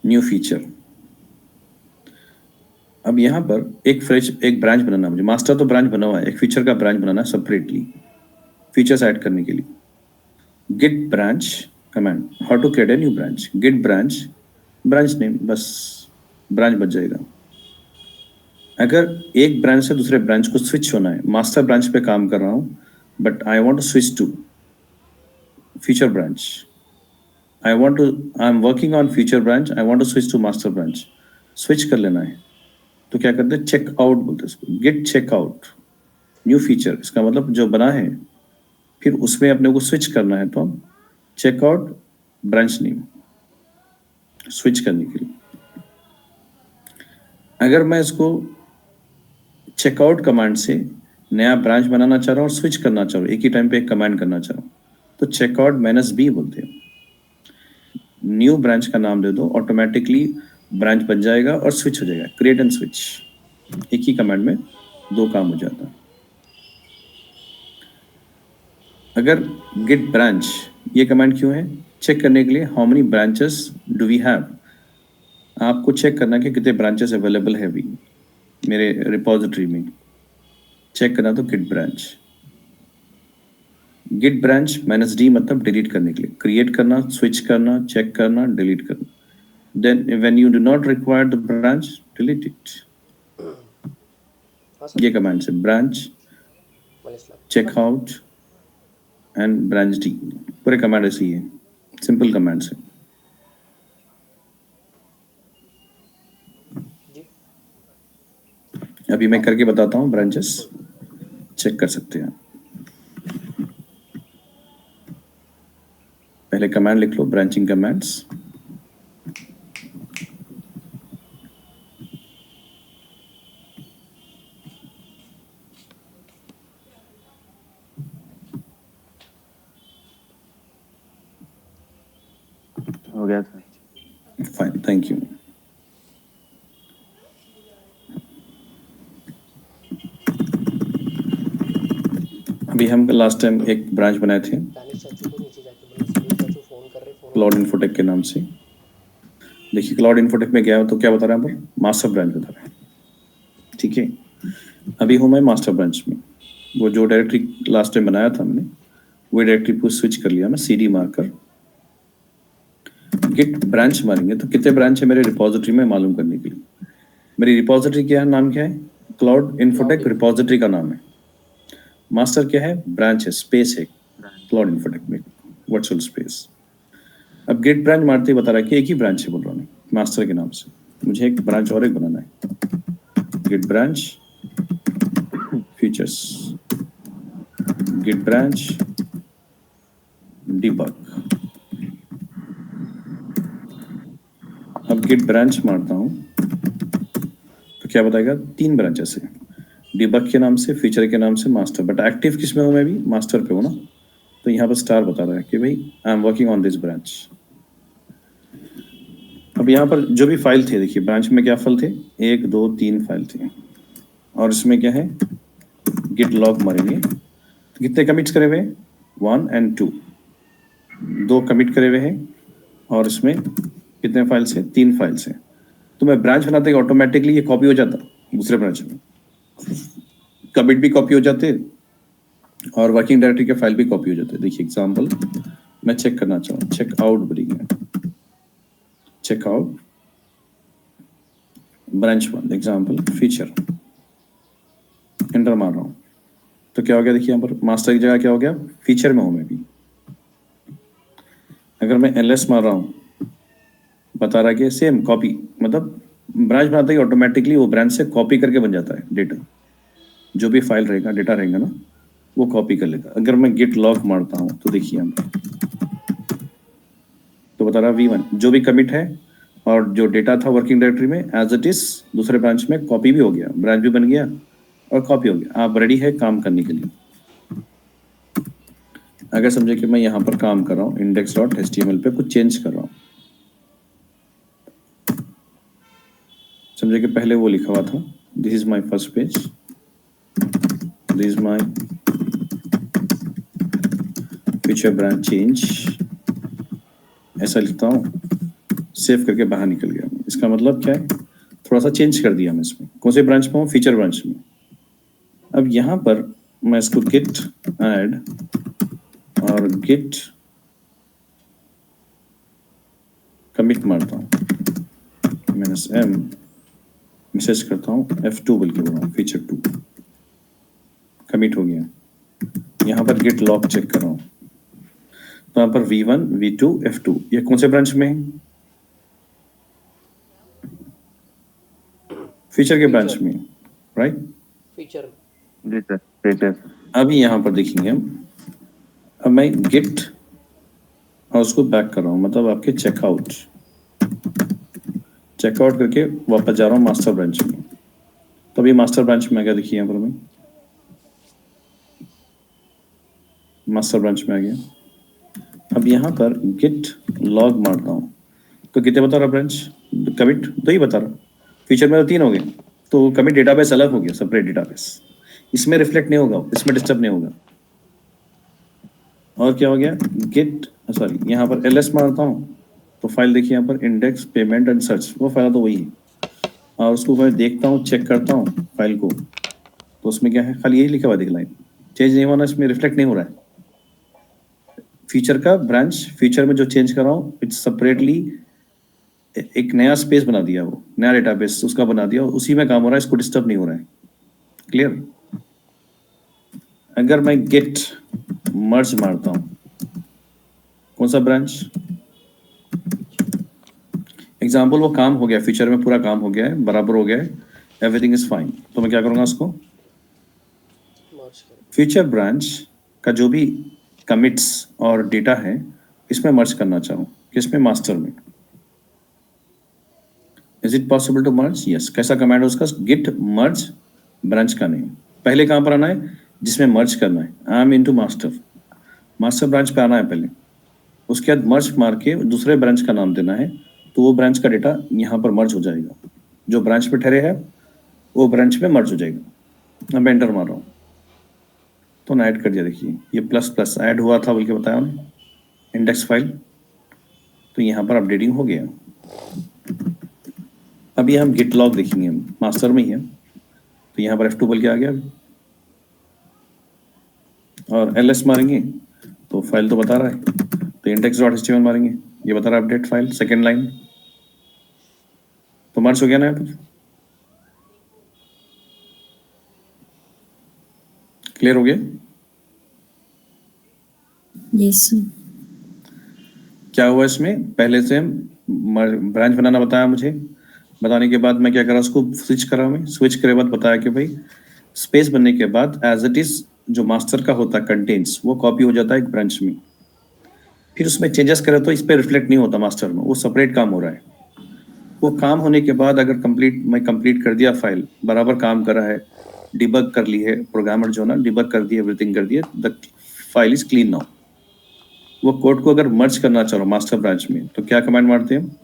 न्यू फीचर। अब यहाँ पर एक ब्रांच बनाना मुझे, मास्टर तो ब्रांच बना हुआ है, एक फीचर का ब्रांच बनाना सेपरेटली फीचर्स ऐड करने के लिए। Git branch command, how to create a new branch, git branch name, बस ब्रांच बच जाएगा। अगर एक ब्रांच से दूसरे ब्रांच को स्विच होना है, मास्टर ब्रांच पे काम कर रहा हूँ but I want to switch to feature branch, I am working on feature branch, I want to switch to master branch, switch कर लेना है। तो क्या करते हैं, चेक आउट बोलते हैं इसको, git check out new feature, इसका मतलब जो बना है फिर उसमें अपने को स्विच करना है, तो हम check out branch name switch करने के लिए। अगर मैं इसको चेकआउट कमांड से नया ब्रांच बनाना चाह रहा हूँ और स्विच करना चाह रहा हूँ, एक ही टाइम पे एक कमांड करना चाह रहा हूँ, तो चेकआउट -b बोलते हैं, न्यू ब्रांच का नाम दे दो, ऑटोमेटिकली ब्रांच बन जाएगा और स्विच हो जाएगा, क्रिएट एंड स्विच, एक ही कमांड में दो काम हो जाता है। अगर गिट ब्रांच, ये कमांड क्यों है, चेक करने के लिए how many branches do we have, आपको चेक करना कि कितने ब्रांचेस अवेलेबल है अभी मेरे रिपोजिटरी में, चेक करना तो गिट ब्रांच -d मतलब डिलीट करने के लिए, क्रिएट करना, स्विच करना, चेक करना, डिलीट करना। Then when you do not require the branch, delete it. हाँ सर। ये कमांड से branch, check out and branch D, पूरे कमांड ऐसे ही है, सिंपल कमांड से। जी अभी मैं करके बताता हूँ, ब्रांचेस चेक कर सकते हैं। पहले कमांड लिख लो, ब्रांचिंग कमांड्स, हो गया था। Fine, thank you. अभी हम लास्ट टाइम एक ब्रांच बनाए थे दानिश चाचू को नीचे जाके बोलो सुनील चाचू फोन कर रहे फोन क्लाउड इन्फोटेक के नाम से। देखिए क्लाउड इन्फोटेक में गया तो क्या बता रहा है यहाँ पर, मास्टर ब्रांच बता रहा है। ठीक है, अभी हूँ मैं मास्टर ब्रांच में। वो जो डायरेक्टरी लास्ट टाइम बनाया था हमने, वो डायरेक्टरी को स्विच कर लिया मैं, सीडी मारकर गिट ब्रांच मारेंगे तो कितने ब्रांच है मेरे रिपोजिटरी में मालूम करने के लिए। मेरी रिपोजिटरी क्या है, नाम क्या है, क्लाउड इन्फोटेक रिपोजिटरी का नाम है। मास्टर क्या है, ब्रांच है, स्पेस है क्लाउड इन्फोटेक में, वर्चुअल स्पेस। अब गिट ब्रांच मारते ही बता रहा है कि एक ही ब्रांच है, बोल रहा हूँ मास्टर के नाम से, मुझे एक ब्रांच और एक बनाना है। Git branch features, git branch debug. अब गिट ब्रांच मारता हूँ तो क्या बताएगा, 3 ब्रांचेस है, डिबग के नाम से, फीचर के नाम से, मास्टर। बट एक्टिव किस में हूँ मैं भी, मास्टर पे हूँ ना, तो यहाँ पर स्टार बता रहा है कि भाई आई am working on this branch. अब यहाँ पर जो भी फाइल थे, देखिए ब्रांच में क्या फाइल थे, 1 2 3 फाइल थे, और इसमें क्या है, गिट लॉग मारेंगे तो कितने कमिट्स करे हुए हैं, 1 और 2, 2 कमिट करे हुए हैं, और इसमें कितने फाइल्स हैं, 3 फाइल्स हैं। तो मैं ब्रांच बनाते ही ऑटोमेटिकली ये कॉपी हो जाता दूसरे ब्रांच में, कमिट भी कॉपी हो जाते और वर्किंग डायरेक्टरी के फाइल भी कॉपी हो जाते। देखिए एग्जांपल मैं चेक करना चाहूँ, चेक आउट बोलेंगे, check out branch 1 example feature, enter मार रहा हूँ तो क्या हो गया, देखिए यहाँ पर मास्टर की जगह क्या हो गया, फीचर में हूँ मैं भी। अगर मैं एलएस मार रहा हूँ, बता रहा कि सेम कॉपी, मतलब ब्रांच बनाते ही ऑटोमेटिकली वो ब्रांच से कॉपी करके बन जाता है डेटा, जो भी फाइल रहेगा, डेटा रहेगा ना, वो कॉपी कर लेगा। अगर मैं गिट लॉग मारता हूँ तो देखिए यहाँ पर तो बता रहा V1 जो भी कमिट है और जो डेटा था वर्किंग डायरेक्टरी में एज इट इज दूसरे ब्रांच में कॉपी भी हो गया, ब्रांच भी बन गया और कॉपी हो गया। आप रेडी है काम करने के लिए। अगर समझे कि मैं यहाँ पर काम कर रहा हूँ, index.html पे कुछ चेंज कर रहा हूँ, समझे कि पहले वो लिखा हुआ था, this is my first page, this is my feature branch change, ऐसा लिखता हूँ, सेव करके बाहर निकल गया। इसका मतलब क्या है, थोड़ा सा चेंज कर दिया मैं इसमें। कौन से ब्रांच में हूँ, फीचर ब्रांच में। अब यहाँ पर मैं इसको गिट ऐड और गिट कमिट मारता हूँ, -m मैसेज करता हूँ, F2 बोल के बोला, फीचर 2 कमिट हो गया। यहाँ पर गिट लॉग चेक कर रहा हूँ तो यहाँ पर V1 V2 F2 ये कौन से ब्रांच में है, फीचर के ब्रांच में, राइट। फीचर जी सर, फीचर। अभी यहाँ पर देखेंगे हम, अब मैं गिट और उसको बैक कर रहा हूँ, मतलब आपके चेकआउट करके वापस जा रहा हूँ मास्टर ब्रांच में। तो अभी मास्टर ब्रांच में आ गया, देखिए यहाँ पर मैं मास्टर ब्रांच में आ गया। अब यहाँ पर गिट लॉग मारता हूँ तो कितने बता रहा ब्रांच, कमिट 2 ही बता रहा, फीचर में तो 3 हो गए, तो कमिट डेटाबेस अलग हो गया, सेपरेट डेटाबेस, इसमें रिफ्लेक्ट नहीं होगा, इसमें डिस्टर्ब नहीं होगा। और क्या हो गया, गिट सॉरी यहाँ पर एलएस मारता हूँ तो फाइल देखिए यहाँ पर इंडेक्स पेमेंट एंड सर्च, वो फाइल तो वही है, और उसको मैं देखता हूँ, चेक करता हूँ फाइल को, तो उसमें क्या है, खाली यही लिखा हुआ दिख लाइन, चेंज नहीं होना, इसमें रिफ्लेक्ट नहीं हो रहा है। फीचर का ब्रांच, फीचर में जो चेंज कर रहा हूँ इट्स सेपरेटली एक नया स्पेस बना दिया, वो नया डेटाबेस उसका बना दिया, उसी में काम हो रहा है, इसको डिस्टर्ब नहीं हो रहा है। क्लियर। अगर मैं गेट मर्ज मारता हूँ, कौन सा ब्रांच, एग्जाम्पल वो काम हो गया, फीचर में पूरा काम हो गया है, बराबर हो गया है, एवरीथिंग इज फाइन, तो मैं क्या करूँगा, उसको मर्ज करो। फीचर ब्रांच का जो भी कमिट्स और डेटा है इसमें मर्ज करना चाहूँ, किसमें, मास्टर में। Is it possible to merge, yes. कैसा कमांड है उसका, गिट मर्ज ब्रांच का नहीं, पहले कहाँ पर आना है, जिसमें मर्ज करना है, I am into master, master branch पे आना है पहले, उसके बाद मर्ज मार के दूसरे ब्रांच का नाम देना है, तो वो ब्रांच का डेटा यहाँ पर मर्ज हो जाएगा, जो ब्रांच पे ठहरे है वो ब्रांच में मर्ज हो जाएगा। अब मैं एंटर मार रहा हूँ, तो ना ऐड कर दिया। देखिए ये प्लस प्लस ऐड हुआ था बोल के बताया उन्हें, इंडेक्स फाइल, तो यहाँ पर अपडेटिंग हो गया। अभी हम गिट लॉग देखेंगे, मास्टर में ही है, तो यहाँ पर F2 बोल के आ गया और ls मारेंगे तो फाइल तो बता रहा है, तो index.html मारेंगे, ये बता रहा है अपडेट फाइल, सेकेंड लाइन, तो मर्ज हो गया ना यहाँ पर। क्लियर हो गया? Yes sir. क्या हुआ इसमें, पहले से ब्रांच बनाना बताया मुझे, बताने के बाद मैं क्या करा, उसको स्विच करा, मैं स्विच करे बाद बताया कि भाई स्पेस बनने के बाद एज इट इज जो मास्टर का होता है कंटेंट्स वो कॉपी हो जाता है एक ब्रांच में, फिर उसमें चेंजेस करे तो इस पर रिफ्लेक्ट नहीं होता मास्टर में, वो सेपरेट काम हो रहा है। वो काम होने के बाद अगर मैं कंप्लीट कर दिया, फाइल बराबर काम कर रहा है, डिबग कर ली है प्रोग्रामर जो ना, डिबग कर दिया, एवरीथिंग कर दिया, the file is clean now. वो कोड को अगर मर्ज करना चाहो मास्टर ब्रांच में तो क्या कमांड मारते हैं,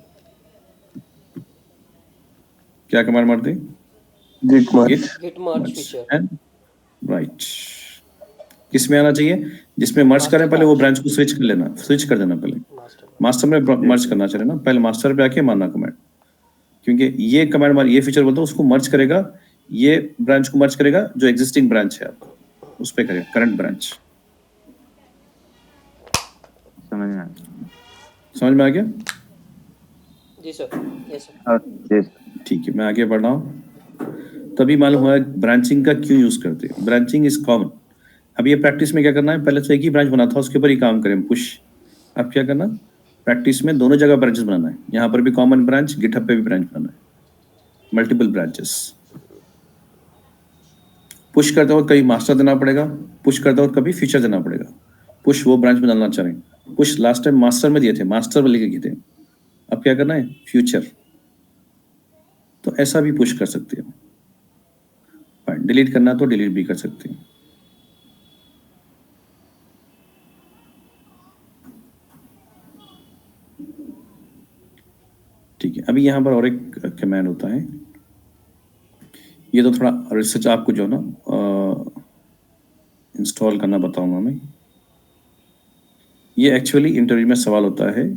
क्या कमांड मारते हैं, Git merge. Git merge feature. Right. किस में आना चाहिए, जिसमें मर्ज करें पहले वो ब्रांच को स्विच कर लेना, स्विच कर देना पहले, मास्टर में मर्ज करना चाहिए ना, पहले मास्टर पे आके मारना कमांड, क्योंकि ये कमांड मार, ये फीचर बोलता है उसको मर्ज करेगा, ये ब्रांच को मर्ज करेगा जो एग्जिस्टिंग ब्रांच है आपका, उस पे करेगा करंट ब्रांच। समझ में आ गया? जी सर, यस सर। Yes. ठीक है, मैं आगे बढ़ रहा हूँ। तभी मालूम हुआ ब्रांचिंग का क्यों यूज करते हैं, ब्रांचिंग इज कॉमन। अब ये प्रैक्टिस में क्या करना है, पहले तो एक ही ब्रांच बना था उसके ऊपर ही काम करें पुश, अब क्या करना, प्रैक्टिस में दोनों जगह ब्रांचेस बनाना है, यहाँ पर भी कॉमन ब्रांच, गिटहब पे भी ब्रांच बनाना है, मल्टीपल ब्रांचेस। पुश करते वक्त कभी मास्टर देना पड़ेगा, पुश करते वक्त कभी फीचर देना पड़ेगा। पुश वो ब्रांच में डालना चाह रहे हैं, पुश लास्ट टाइम मास्टर में दिए थे, मास्टर में लेके गए थे, अब क्या करना है फ्यूचर, तो ऐसा भी पुश कर सकते हैं। डिलीट करना तो डिलीट भी कर सकते हैं। ठीक है, अभी यहाँ पर और एक कमांड होता है, ये तो थोड़ा रिसर्च आपको जो ना इंस्टॉल करना बताऊंगा मैं। ये एक्चुअली इंटरव्यू में सवाल होता है,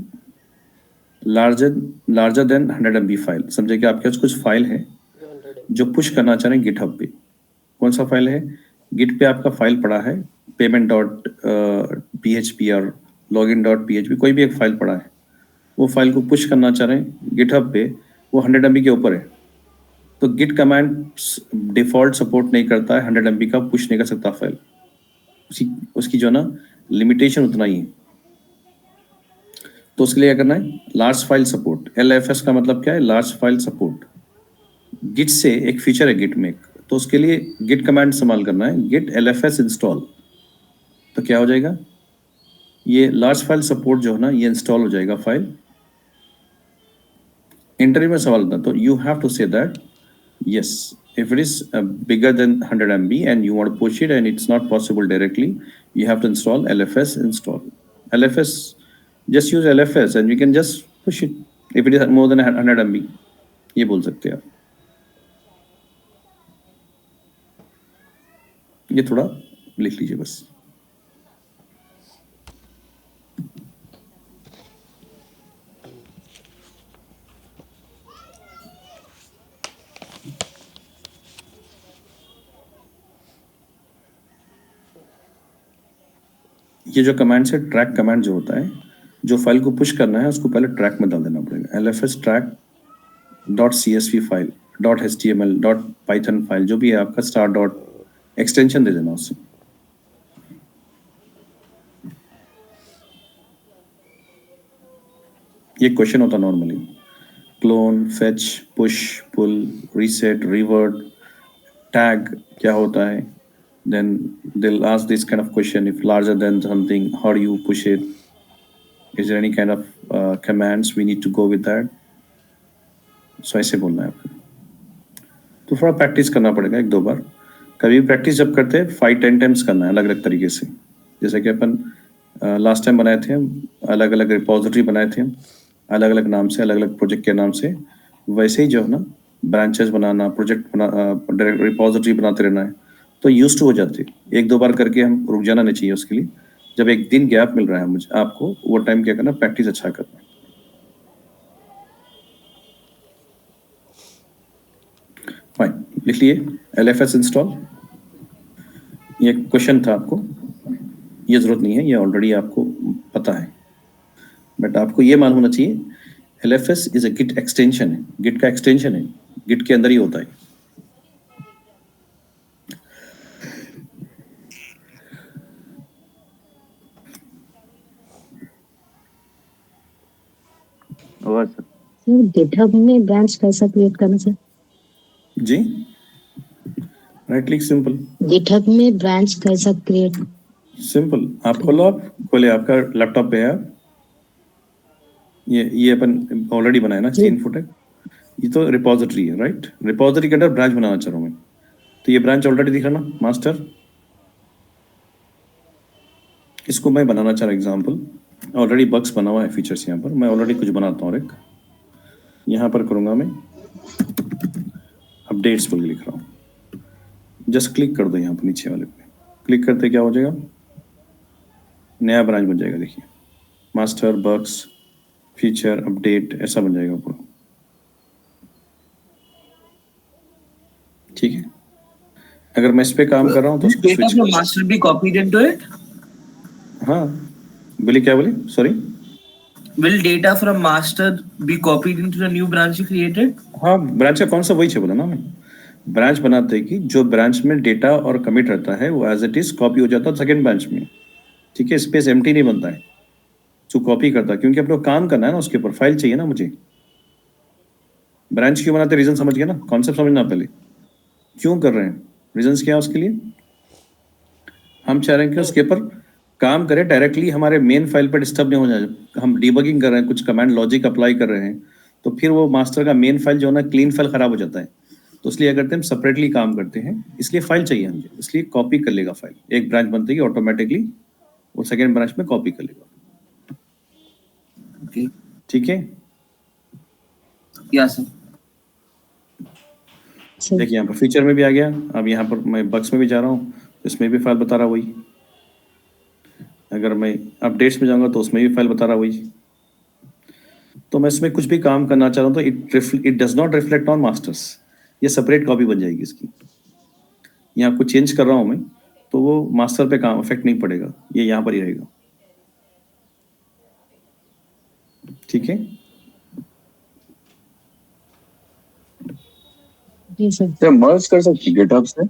लार्जर देन 100 MB फाइल, समझे कि आपके पास कुछ फाइल है जो पुश करना चाह रहे हैं गिटहब पे, कौन सा फाइल है, गिट पे आपका फाइल पड़ा है payment.php और login.php, कोई भी एक फाइल पड़ा है, वो फाइल को पुश करना चाह रहे हैं गिटहब पे, वो 100 MB के ऊपर है, तो गिट कमांड डिफॉल्ट सपोर्ट नहीं करता है 100 MB का पुश नहीं कर सकता फाइल, उसकी जो ना लिमिटेशन उतना ही है। तो उसके लिए क्या करना है, लार्ज फाइल सपोर्ट, LFS का मतलब क्या है, लार्ज फाइल सपोर्ट। गिट से एक फीचर है गिट में, तो उसके लिए गिट कमांड इस्तेमाल करना है, गिट LFS इंस्टॉल, तो क्या हो जाएगा, ये लार्ज फाइल सपोर्ट जो है ना ये इंस्टॉल हो जाएगा फाइल। इंटरव्यू में सवाल होता है, तो you have to say that yes, if it is bigger than 100 MB and you want to push it and it's not possible directly, you have to install LFS install. LFS, just use LFS and you can just push it if it is more than 100 MB, ये बोल सकते हैं आप। ये थोड़ा लिख लीजिए बस। ये जो कमांड से ट्रैक कमांड जो होता है, जो फाइल को पुश करना है उसको पहले ट्रैक में डाल देना पड़ेगा, LFS track .csv file, .html, .python file, जो भी है आपका, स्टार डॉट एक्सटेंशन दे देना उससे। ये क्वेश्चन होता नॉर्मली, क्लोन, फेच, पुश, पुल, रीसेट, रिवर्ट, टैग क्या होता है, then they'll ask this kind of question, if larger than something, how do you push it, is there any kind of commands we need to go with that, so ऐसे बोलना है आपको। तो थोड़ा practice करना पड़ेगा एक दो बार, कभी प्रैक्टिस जब करते हैं 5-10 टाइम्स करना है अलग अलग तरीके से, जैसे कि अपन लास्ट टाइम बनाए थे, अलग अलग रिपोजिटरी बनाए थे अलग अलग नाम से, अलग अलग प्रोजेक्ट के नाम से, वैसे ही जो है ना ब्रांचेस बनाना, प्रोजेक्ट बना, रिपोजिटरी बनाते रहना है, तो यूज टू हो जाते हैं। 1-2 बार करके हम रुक जाना नहीं चाहिए उसके लिए। जब एक दिन गैप मिल रहा है मुझे, आपको वो टाइम क्या करना, प्रैक्टिस अच्छा करना। फाइन, लिख लिए LFS इंस्टॉल। ये क्वेश्चन था आपको, ये जरूरत नहीं है, ये ऑलरेडी आपको पता है, बट आपको ये मालूम होना चाहिए LFS is a git extension है, गिट का एक्सटेंशन है, गिट के अंदर ही होता है। हुआ सर। सर गिटहब में ब्रांच कैसा क्रिएट करना सर? जी, राइट क्लिक, सिंपल गिटहब में ब्रांच कैसा क्रिएट? सिंपल, आप खोलो, आप खोले, आपका लैपटॉप पे है आप, ये अपन ऑलरेडी बनाया ना, जी। Scene footage. ये तो रिपोजिटरी है, राइट? रिपोजिटरी के अंदर ब्रांच बनाना चाह रहा हूँ मैं, तो ये ब्रांच ऑलरेडी दिख रहा ना, मास्टर। इसको मैं बनाना चाह रहा हूँ एग्जाम्पल, ऑलरेडी बक्स बना हुआ है, फीचर्स यहाँ पर मैं ऑलरेडी कुछ बनाता हूँ। एक यहाँ पर करूँगा मैं, अपडेट्स बोल के लिख रहा हूँ, जस्ट क्लिक कर दो यहाँ पर नीचे वाले पे, क्लिक करते क्या हो जाएगा, नया ब्रांच बन जाएगा। देखिए, मास्टर, बक्स, फीचर, अपडेट, ऐसा बन जाएगा पूरा। ठीक है, अगर मैं इस पे काम कर रहा हूँ तो This data switch from master be copied into it? हाँ, बोली क्या बोली, sorry? Will data from master be copied into the new branch you created? हाँ, ब्रांच का कौन सा, वही बोला ना मैं, ब्रांच बनाते हैं कि जो ब्रांच में डेटा और कमिट रहता है वो एज इट इज कॉपी हो जाता है सेकेंड ब्रांच में। ठीक है, स्पेस एम्प्टी नहीं बनता है, जो कॉपी करता है, क्योंकि अपने को काम करना है ना, उसके ऊपर फाइल चाहिए ना मुझे। ब्रांच क्यों बनाते, रीजन समझ गया ना, कॉन्सेप्ट समझना पहले, क्यों कर रहे हैं, रीजन क्या है उसके लिए। हम चाह रहे हैं कि उसके ऊपर काम करें डायरेक्टली, हमारे मेन फाइल पर डिस्टर्ब नहीं हो जाए। हम डीबगिंग कर रहे हैं, कुछ कमांड लॉजिक अप्लाई कर रहे हैं, तो फिर वो मास्टर का मेन फाइल जो है ना, क्लीन फाइल खराब हो जाता है। तो इसलिए करते हैं, हम सेपरेटली काम करते हैं, इसलिए फाइल चाहिए मुझे, इसलिए कॉपी कर लेगा फाइल। एक ब्रांच बनती है ऑटोमेटिकली, वो सेकेंड ब्रांच में कॉपी कर लेगा। Okay. ठीक है, Yeah, sir. देखिए यहाँ पर फीचर में भी आ गया। अब यहाँ पर मैं बक्स में भी जा रहा हूँ, इसमें भी फाइल बता रहा वही। अगर मैं अपडेट्स में जाऊँगा तो उसमें भी फाइल बता रहा वही। तो मैं इसमें कुछ भी काम करना चाह रहा हूँ तो it does not reflect on masters, ये सेपरेट कॉपी बन जाएगी इसकी। यहाँ कुछ चेंज कर रहा हूँ मैं, तो वो मास्टर पे काम इफेक्ट नहीं पड़ेगा, ये यहाँ पर ही रहेगा। ठीक है, जी सर। क्या मर्ज कर सकते गिटहब से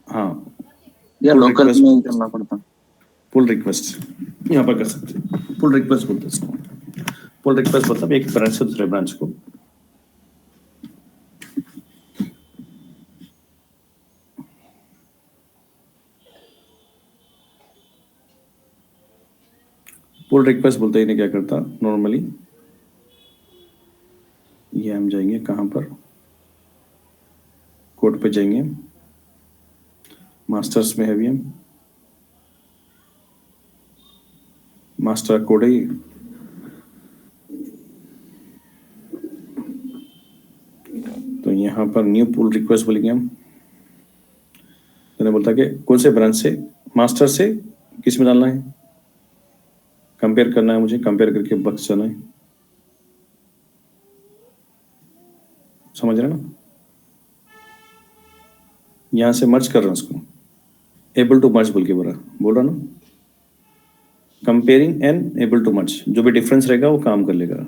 हाँ, या Pull लोकल request में ही बोलते हैं करना पड़ता? पुल रिक्वेस्ट यहाँ पर कर सकते हैं, पुल रिक्वेस्ट बोलते हैं इसको। पुल रिक्वेस्ट मतलब एक ब्रांच से दूसरे ब्रांच को। पुल रिक्वेस्ट बोलते ही क्या करता नॉर्मली, ये हम जाएंगे कहाँ पर, कोड पे जाएंगे, मास्टर्स में है भी हम, मास्टर कोड है ये। तो यहाँ पर न्यू पुल रिक्वेस्ट बोलेंगे हम, मैंने बोलता कि कौन से ब्रांच से, मास्टर से किस में डालना है, कंपेयर करना है मुझे, कंपेयर करके बक्स जाना है। समझ रहे ना, यहाँ से मर्ज कर रहा हूँ उसको, एबल टू मर्ज बोल के बोल रहा ना, comparing and able to merge, जो भी डिफरेंस रहेगा वो काम कर लेगा।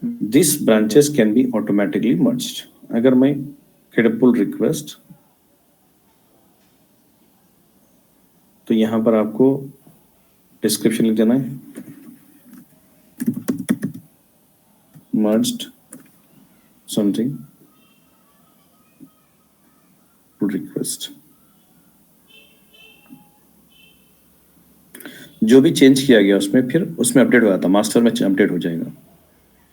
This branches can be automatically merged. अगर मैं पुल रिक्वेस्ट, तो यहाँ पर आपको डिस्क्रिप्शन लिख देना है, मर्ज्ड समथिंग पुल रिक्वेस्ट। जो भी चेंज किया गया उसमें, फिर उसमें अपडेट हो जाता, मास्टर में अपडेट हो जाएगा,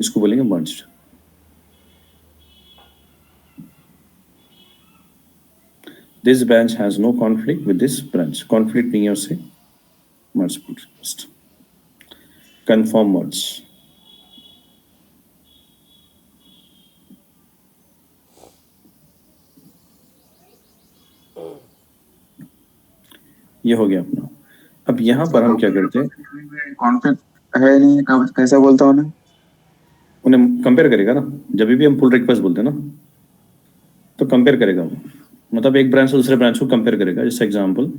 इसको बोलेंगे merged. This branch has no conflict with this branch, conflict नहीं है उससे, मर्ज पुल रिक्वेस्ट, कंफर्म मर्ज। ये हो गया अपना। अब यहाँ पर हम क्या करते हैं, कॉन्फ्लिक्ट है नहीं, कैसा बोलता हूँ ना, उन्हें कंपेयर करेगा ना। जब भी हम पुल रिक्वेस्ट बोलते हैं ना, तो कंपेयर करेगा वो, मतलब एक ब्रांच से दूसरे ब्रांच को कंपेयर करेगा। जैसे एग्जांपल,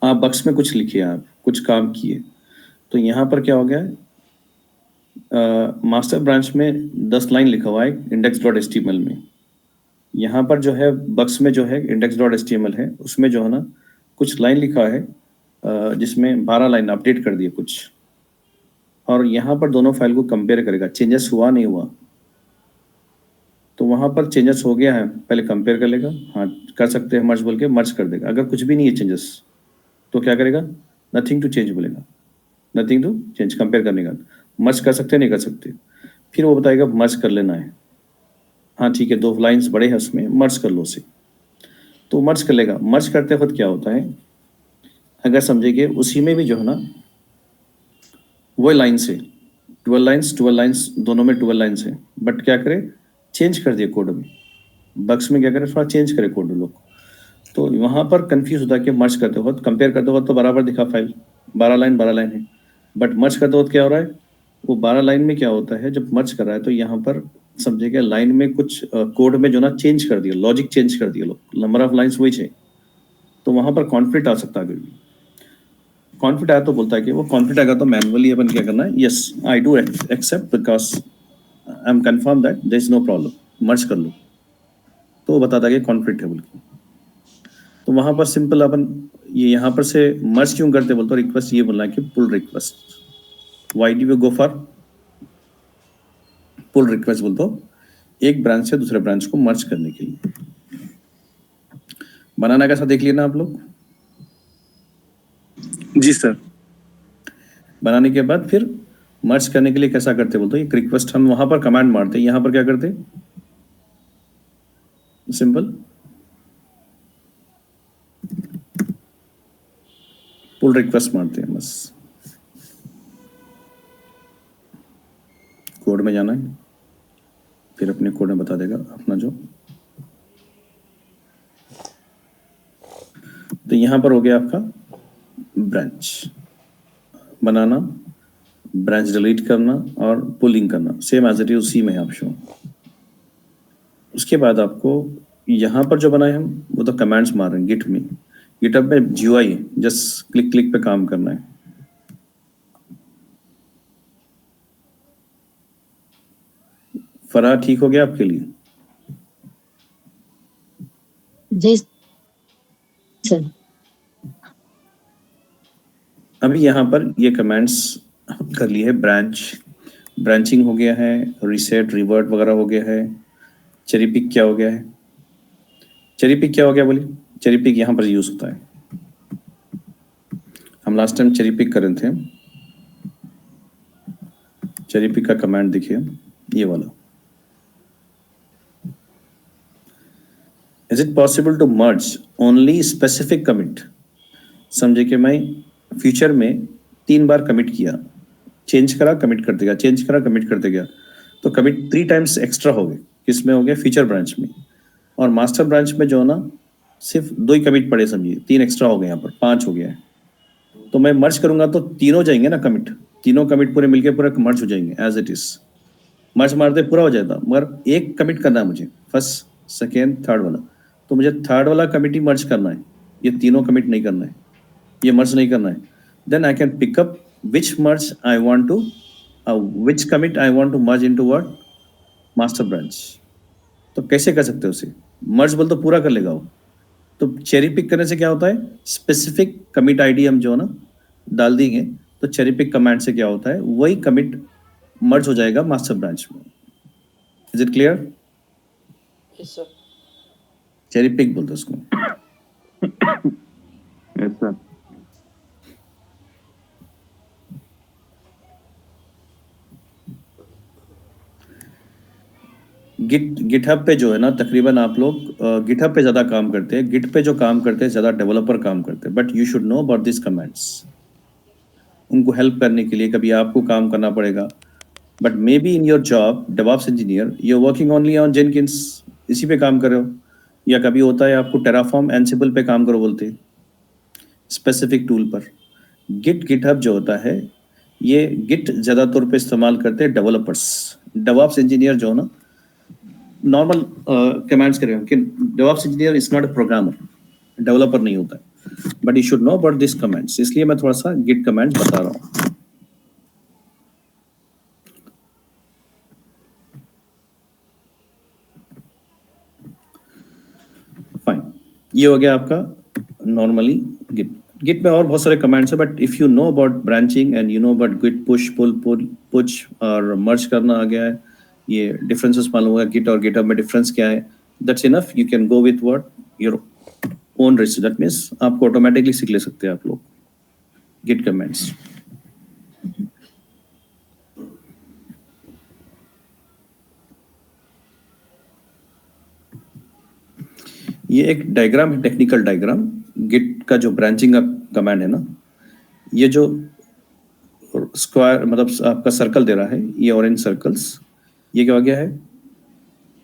आप बक्स में कुछ लिखिए, आप कुछ काम किए, तो यहाँ पर क्या हो गया, मास्टर ब्रांच में 10 लाइन लिखा हुआ है index.html में। यहाँ पर जो है बक्स में जो है index.html है, उसमें जो है ना कुछ लाइन लिखा है जिसमें 12 लाइन अपडेट कर दिए कुछ, और यहाँ पर दोनों फाइल को कंपेयर करेगा, चेंजेस हुआ नहीं हुआ। तो वहाँ पर चेंजेस हो गया है, पहले कंपेयर कर लेगा, हाँ कर सकते हैं मर्ज बोल के मर्ज कर देगा। अगर कुछ भी नहीं है चेंजेस तो क्या करेगा, नथिंग टू चेंज बोलेगा, नथिंग टू चेंज कंपेयर करने का। मर्ज कर सकते नहीं कर सकते, फिर वो बताएगा मर्ज कर लेना है, हाँ ठीक है 2 लाइन्स बड़े हैं उसमें, मर्ज कर लो उसे, तो मर्ज कर लेगा। मर्ज करते वक्त क्या होता है, अगर समझिए उसी में भी जो है ना वही लाइन से 12 लाइन्स दोनों में 12 लाइन्स है, बट क्या करे चेंज कर दिए कोड में, बक्स में क्या करे थोड़ा चेंज करे कोड लोग। तो वहाँ पर कंफ्यूज होता है कि मर्ज करते वक्त, कंपेयर करते वक्त तो बराबर दिखा फाइल, 12 लाइन है, बट मर्ज करते वक्त क्या हो रहा है, वो 12 लाइन में क्या होता है जब मर्ज कर रहा है तो यहाँ पर समझिएगा लाइन में कुछ कोड में जो ना चेंज कर दिया, लॉजिक चेंज कर दिया लोग, नंबर ऑफ लाइन्स वही है, तो वहाँ पर कॉन्फ्लिक्ट आ सकता है। अगर कॉन्फ्लिक्ट आया तो बोलता है कि वो कॉन्फ्लिक्ट आएगा तो मैनुअली अपन क्या करना है, yes I do accept because I am confirm that there is no problem, merge कर लो, तो वो बताता है कि कॉन्फ्लिक्ट है बोल के। तो वहाँ पर सिंपल अपन ये यहाँ पर से मर्ज क्यों करते बोलते, रिक्वेस्ट ये बोलना है कि pull request, why do you go for pull request बोलते हो, एक ब्रांच से दूसरे ब्रांच को मर्ज करने के लिए। बनाना कैसा देख लिया ना आप लोग? जी सर। बनाने के बाद फिर मर्ज करने के लिए कैसा करते बोलते हो, एक रिक्वेस्ट हम वहां पर कमांड मारते, यहाँ पर क्या करते, सिंपल पुल रिक्वेस्ट मारते हैं बस। कोड में जाना है, फिर अपने कोड में बता देगा अपना जो, तो यहाँ पर हो गया आपका ब्रांच बनाना, ब्रांच डिलीट करना और पुलिंग करना, सेम एज इट इज उसी में आप शो। उसके बाद आपको यहाँ पर जो बनाए हम वो तो कमांड्स मार रहे हैं गिट में, गिटहब में GUI है, जस्ट क्लिक क्लिक पे काम करना है। फराह ठीक हो गया आपके लिए? जी सर। अभी यहाँ पर ये कमांड्स कर लिए है, ब्रांचिंग हो गया है, रीसेट रिवर्ट वगैरह हो गया है, चेरी पिक क्या हो गया है, चेरी पिक क्या हो गया बोलिए, चेरी पिक यहाँ पर यूज होता है, हम लास्ट टाइम चेरी पिक कर रहे थे। चेरी पिक का कमांड देखिए ये वाला, is it possible to merge only specific commit. समझे कि मैं फ्यूचर में 3 बार कमिट किया, चेंज करा कमिट करते गया, चेंज करा कमिट करते गया, तो कमिट 3 टाइम्स एक्स्ट्रा हो गए, किसमें हो गया, फीचर ब्रांच में। और मास्टर ब्रांच में जो है ना सिर्फ 2 ही कमिट पड़े, समझिए 3 एक्स्ट्रा हो गए, यहाँ पर 5 हो गया है। तो मैं मर्ज करूंगा तो तीनों जाएंगे ना कमिट, तीनों कमिट पूरे मिलके पूरा मर्ज हो जाएंगे एज इट इज, मर्ज मारते पूरा हो जाता। मगर एक कमिट करना है मुझे, फर्स्ट सेकेंड थर्ड वाला, तो मुझे थर्ड वाला कमिट ही मर्ज करना है, ये तीनों कमिट नहीं करना है, ये मर्ज नहीं करना है। Then I can pick up which merge I want to, which commit I want to merge into what, master branch. तो कैसे कर सकते हो उसे, मर्ज बोल तो पूरा कर लेगा वो। तो चेरी पिक करने से क्या होता है, स्पेसिफिक कमिट आईडी हम जो है ना डाल देंगे, तो चेरी पिक कमांड से क्या होता है, वही कमिट मर्ज हो जाएगा मास्टर ब्रांच में। Is it clear? Yes, sir. Cherry pick बोलते हैं उसको। Yes sir. गिटहब पे जो है ना तकरीबन आप लोग गिटहब पे ज़्यादा काम करते हैं, गिट पे जो काम करते हैं ज़्यादा डेवलपर काम करते हैं, but you should know about this comments. उनको हेल्प करने के लिए कभी आपको काम करना पड़ेगा, but maybe in your job DevOps engineer you are working only on Jenkins, इसी पे काम कर रहे हो, या कभी होता है आपको टेराफॉर्म एंसिबल पे काम करो बोलते हैं, स्पेसिफिक टूल पर। गिट गिटहब जो होता है, ये गिट ज़्यादा तौर पे इस्तेमाल करते हैं डेवलपर्स, डेवऑप्स इंजीनियर जो ना नॉर्मल कमांड्स करें कि DevOps engineer is not a programmer, developer नहीं होता है, but you should know about this commands, इसलिए मैं थोड़ा सा गिट कमांड बता रहा हूँ। फाइन, ये हो गया आपका नॉर्मली गिट। गिट में और बहुत सारे कमांड्स है, but if you know about branching and you know about git push pull push और मर्ज करना आ गया है, ये डिफरेंसेस मालूम होगा गिट और गिटहब में डिफरेंस क्या है, that's enough, you can go with what your own research. That means आपको ऑटोमेटिकली सीख ले सकते हैं आप लोग गिट कमांड्स। ये एक डायग्राम है, टेक्निकल डायग्राम गिट का, जो ब्रांचिंग का कमांड है ना, ये जो स्क्वायर मतलब आपका सर्कल दे रहा है, ये ऑरेंज सर्कल्स, ये क्या हो गया है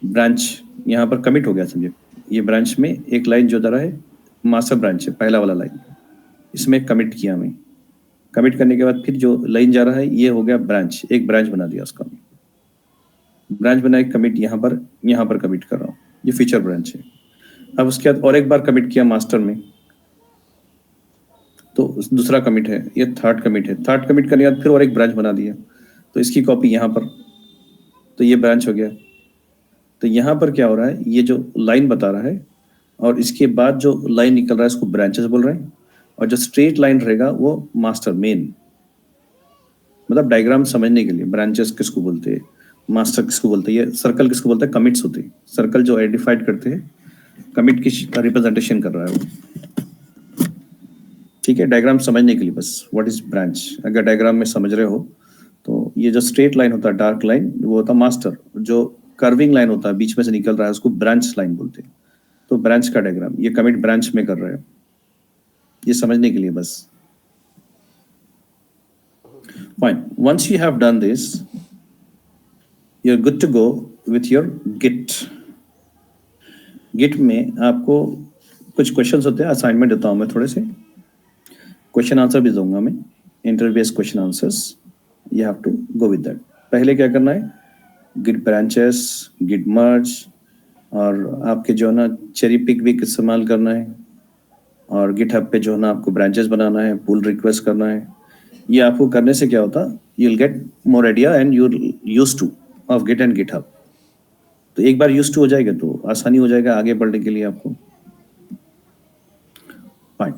ब्रांच, यहाँ पर कमिट हो गया समझे। ये ब्रांच में एक लाइन जो दे रहा है मास्टर ब्रांच है, पहला वाला लाइन, इसमें कमिट किया मैं। कमिट करने के बाद फिर जो लाइन जा रहा है ये हो गया ब्रांच, एक ब्रांच बना दिया उसका, ब्रांच बना एक कमिट यहाँ पर कमिट कर रहा हूँ, ये फीचर ब्रांच है। अब उसके बाद और एक बार कमिट किया मास्टर में, तो दूसरा कमिट है, ये थर्ड कमिट है। थर्ड कमिट करने के बाद फिर और एक ब्रांच बना दिया, तो इसकी कॉपी यहाँ पर, तो ये ब्रांच हो गया। तो यहाँ पर क्या हो रहा है, ये जो लाइन बता रहा है और इसके बाद जो लाइन निकल रहा है इसको ब्रांचेस बोल रहे हैं, और जो स्ट्रेट लाइन रहेगा वो मास्टर मेन। मतलब डायग्राम समझने के लिए ब्रांचेस किसको बोलते हैं, मास्टर किसको बोलते हैं, ये सर्कल किसको बोलते हैं, कमिट्स होते हैं। सर्कल जो आइडेंटिफाइड करते हैं कमिट की रिप्रेजेंटेशन कर रहा है वो। ठीक है, डायग्राम समझने के लिए बस व्हाट इज ब्रांच, अगर डायग्राम में समझ रहे हो तो ये जो स्ट्रेट लाइन होता है डार्क लाइन वो होता है मास्टर, जो कर्विंग लाइन होता है बीच में से निकल रहा है उसको ब्रांच लाइन बोलते हैं। तो ब्रांच का डायग्राम, ये कमिट ब्रांच में कर रहे हो, ये समझने के लिए बस। Fine, once you have done this you are good to go with your git. Git में आपको कुछ क्वेश्चंस होते हैं, असाइनमेंट देता हूं मैं, थोड़े से क्वेश्चन आंसर भी दूंगा मैं, interview based question answers, you have to go with that. पहले क्या करना है, गिट ब्रांचेस, गिट मर्ज, और आपके जो है ना चेरी पिक भी इस्तेमाल करना है, और गिटहब पे जो है ना आपको ब्रांचेस बनाना है, पुल रिक्वेस्ट करना है। ये आपको करने से क्या होता, you will get more idea and you used to of git and GitHub. तो एक बार यूज्ड टू हो जाएगा तो आसानी हो जाएगा आगे बढ़ने के लिए आपको। फाइन,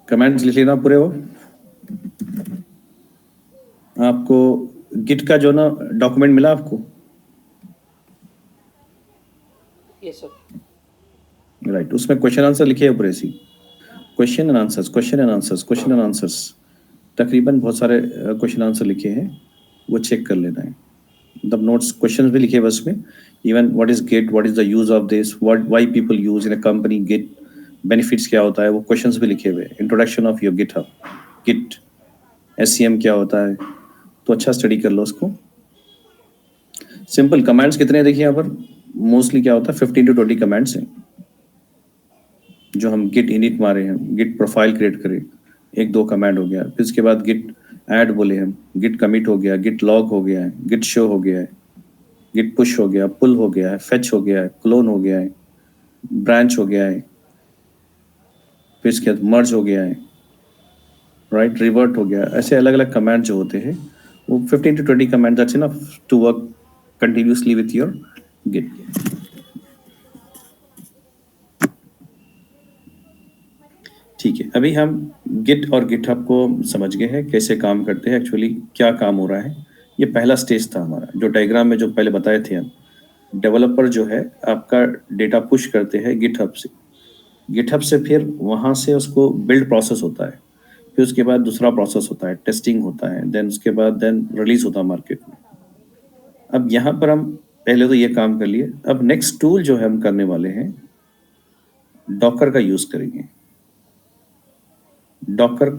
कमेंट्स लिख लेना पूरे हो। आपको गिट का जो ना डॉक्यूमेंट मिला आपको, Yes, sir. राइट, उसमें क्वेश्चन आंसर लिखे हैं पूरे सी, question and answers, question and answers, question and answers, तकरीबन बहुत सारे क्वेश्चन आंसर लिखे हैं, वो चेक कर लेना है। मतलब नोट्स क्वेश्चंस भी लिखे हैं बस में, even what is git, what is the use of this, why people use in a company git, benefits क्या होता है, वो क्वेश्चंस भी लिखे हुए, introduction of your GitHub, git SCM क्या होता है, तो अच्छा स्टडी कर लो उसको। सिंपल कमांड्स कितने हैं देखिए यहाँ पर, मोस्टली क्या होता है 15 to 20 कमांड्स हैं जो हम गिट इनिट मारे हैं, गिट प्रोफाइल क्रिएट करें, एक दो कमांड हो गया, फिर उसके बाद गिट ऐड बोले हम, गिट कमिट हो गया, गिट लॉग हो गया है, गिट शो हो गया है, गिट पुश हो गया, पुल हो गया है, फेच हो गया है, क्लोन हो गया है, ब्रांच हो गया है, फिर इसके बाद मर्ज हो गया है, राइट, रिवर्ट हो गया। ऐसे अलग अलग कमांड जो होते हैं वो 15 to 20 कमांड, that's enough to work continuously with your git. ठीक है, अभी हम गिट और गिटहब को समझ गए हैं कैसे काम करते हैं, एक्चुअली क्या काम हो रहा है। ये पहला स्टेज था हमारा, जो डायग्राम में जो पहले बताए थे हम। डेवलपर जो है आपका डेटा पुश करते हैं गिटहब से, गिटहब से फिर वहाँ से उसको बिल्ड प्रोसेस होता है, फिर उसके बाद दूसरा प्रोसेस होता है, टेस्टिंग होता है, देन उसके बाद देन रिलीज होता है मार्केट में। अब यहाँ पर हम पहले तो ये काम कर लिए, अब नेक्स्ट टूल जो है हम करने वाले हैं डॉकर का यूज करेंगे। डॉकर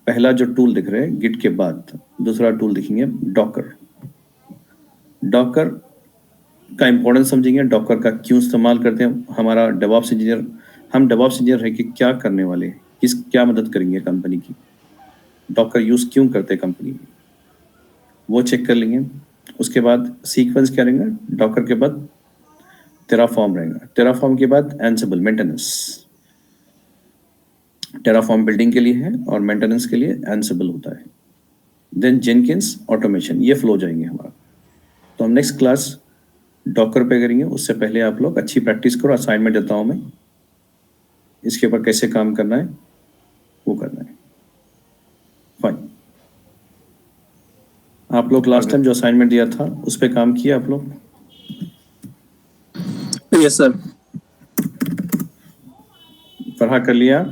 पहला जो टूल दिख रहे हैं गिट के बाद दूसरा टूल दिखेंगे डॉकर। डॉकर का इंपॉर्टेंस समझेंगे, डॉकर का क्यों इस्तेमाल करते हैं, हमारा डेवऑप्स इंजीनियर हम डेवऑप्स इंजीनियर है कि क्या करने वाले हैं, क्या मदद करेंगे कंपनी की, डॉकर यूज़ क्यों करते हैं कंपनी में, वो चेक कर लेंगे। उसके बाद सीक्वेंस क्या रहेगा, डॉकर के बाद टेराफॉर्म रहेगा, टेराफॉर्म के बाद एंसिबल मेंटेनेंस। टेराफॉर्म बिल्डिंग के लिए है और मेंटेनेंस के लिए एंसिबल होता है। देन जेनकिंस ऑटोमेशन, ये फ्लो जाएंगे हमारा। तो हम नेक्स्ट क्लास डॉकर पे करेंगे, उससे पहले आप लोग अच्छी प्रैक्टिस करो। असाइनमेंट देता हूँ मैं, इसके ऊपर कैसे काम करना है वो करना है। फाइन। आप लोग लास्ट टाइम जो असाइनमेंट दिया था उस पे काम किया आप लोग? Yes sir. पढ़ा कर लिया?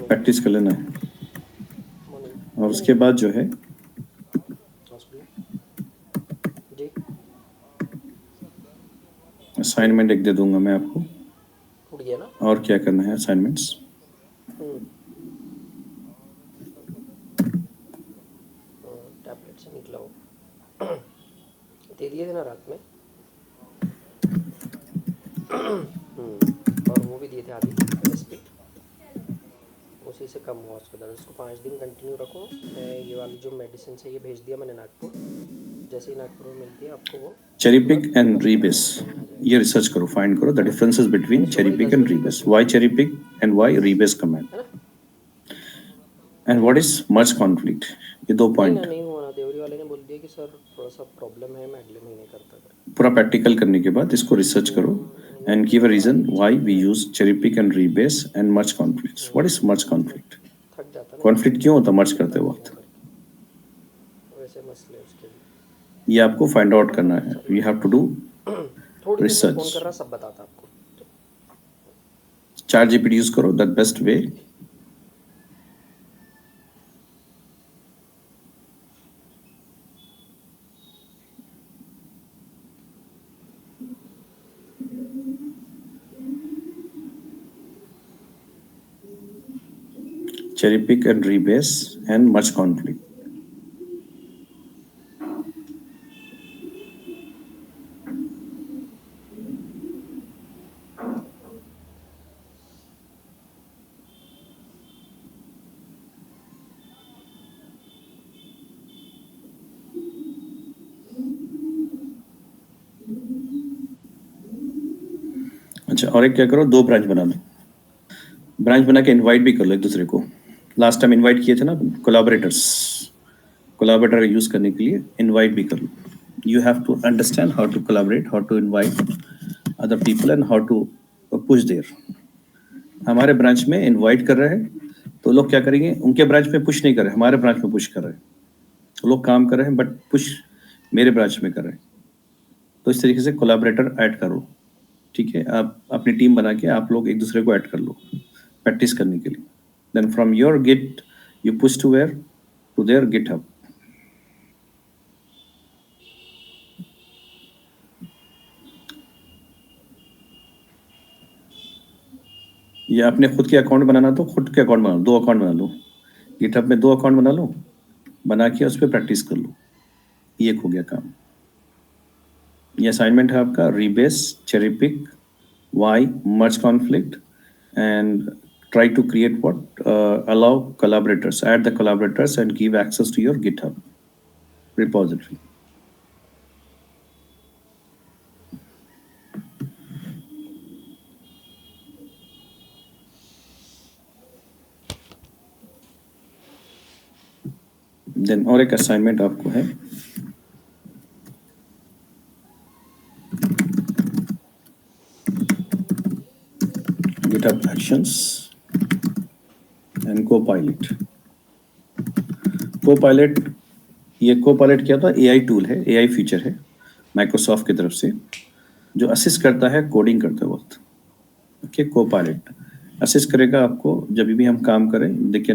प्रैक्टिस कर लेना है। और उसके बाद जो है जी असाइनमेंट एक दे दूंगा मैं आपको। उड़ गया ना। और क्या करना है असाइनमेंट्स? टैबलेट से निकला हो दे दिए थे ना रात में। और वो भी दिए थे आदि एसपी, उसी से कम हुआ उसका दर्द। उसको 5 दिन कंटिन्यू रखो। मैं ये वाली जो मेडिसिन है ये भेज दिया मैंने नागपुर, जैसे ही नागपुर में मिलती है आपको वो चेरी पिक एंड रीबेस, ये रिसर्च करो, फाइंड करो the differences between cherry pick and rebase, why cherry pick and why rebase comment, and what is merge conflict. ये 2 पॉइंट नहीं हुआ। देवरी वाले ने बोल दिया कि सर थोड़ा सा प्रॉब्लम है, मैं अगले महीने करता कर। पूरा प्रैक्टिकल करने के बाद इसको रिसर्च करो and give a reason why we use cherry pick and rebase and merge conflicts. What is merge conflict? थक जाता ना कॉन्फ्लिक्ट क्यों होता मर्ज करते वक्त? वैसे मसले उसके लिए। ये आपको फाइंड आउट करना है। वी हैव टू डू थोड़ी देर में फोन कर रहा सब बताता आपको। चार जीपीटी यूज करो, that best way. Cherry pick and rebase and merge conflict. अच्छा, और एक क्या करो, 2 ब्रांच बना लो। ब्रांच बना के इनवाइट भी कर लो एक दूसरे को। लास्ट टाइम इनवाइट किए थे ना कोलैबोरेटर्स, कोलैबोरेटर यूज करने के लिए इनवाइट भी कर लो। You have to understand how to collaborate, how to invite other people and how to push there. हमारे ब्रांच में इनवाइट कर रहे हैं तो लोग क्या करेंगे, उनके ब्रांच में पुश नहीं कर रहे, हमारे ब्रांच में पुश कर रहे हैं। तो लोग काम कर रहे हैं बट पुश मेरे ब्रांच में कर रहे हैं। तो इस तरीके से कोलैबोरेटर ऐड करो, ठीक है। आप अपनी टीम बना के आप लोग एक दूसरे को ऐड कर लो प्रैक्टिस करने के लिए। Then from your git you push to where, to their GitHub. या अपने खुद के अकाउंट बनाना तो खुद के अकाउंट बना लो, 2 अकाउंट बना लो। गिटहब में 2 अकाउंट बना लो, बना के उस पर प्रैक्टिस कर लो। ये हो गया काम। ये असाइनमेंट है आपका, rebase, cherry pick, why, merge conflict and try to create what allow collaborators, add the collaborators and give access to your GitHub repository. Then और एक assignment आपको है, GitHub Actions and Copilot. Copilot, ये Copilot क्या था? AI tool है, AI feature है Microsoft की तरफ से जो असिस्ट करता है कोडिंग करते वक्त। ओके, Copilot असिस्ट करेगा आपको जब भी हम काम करें। It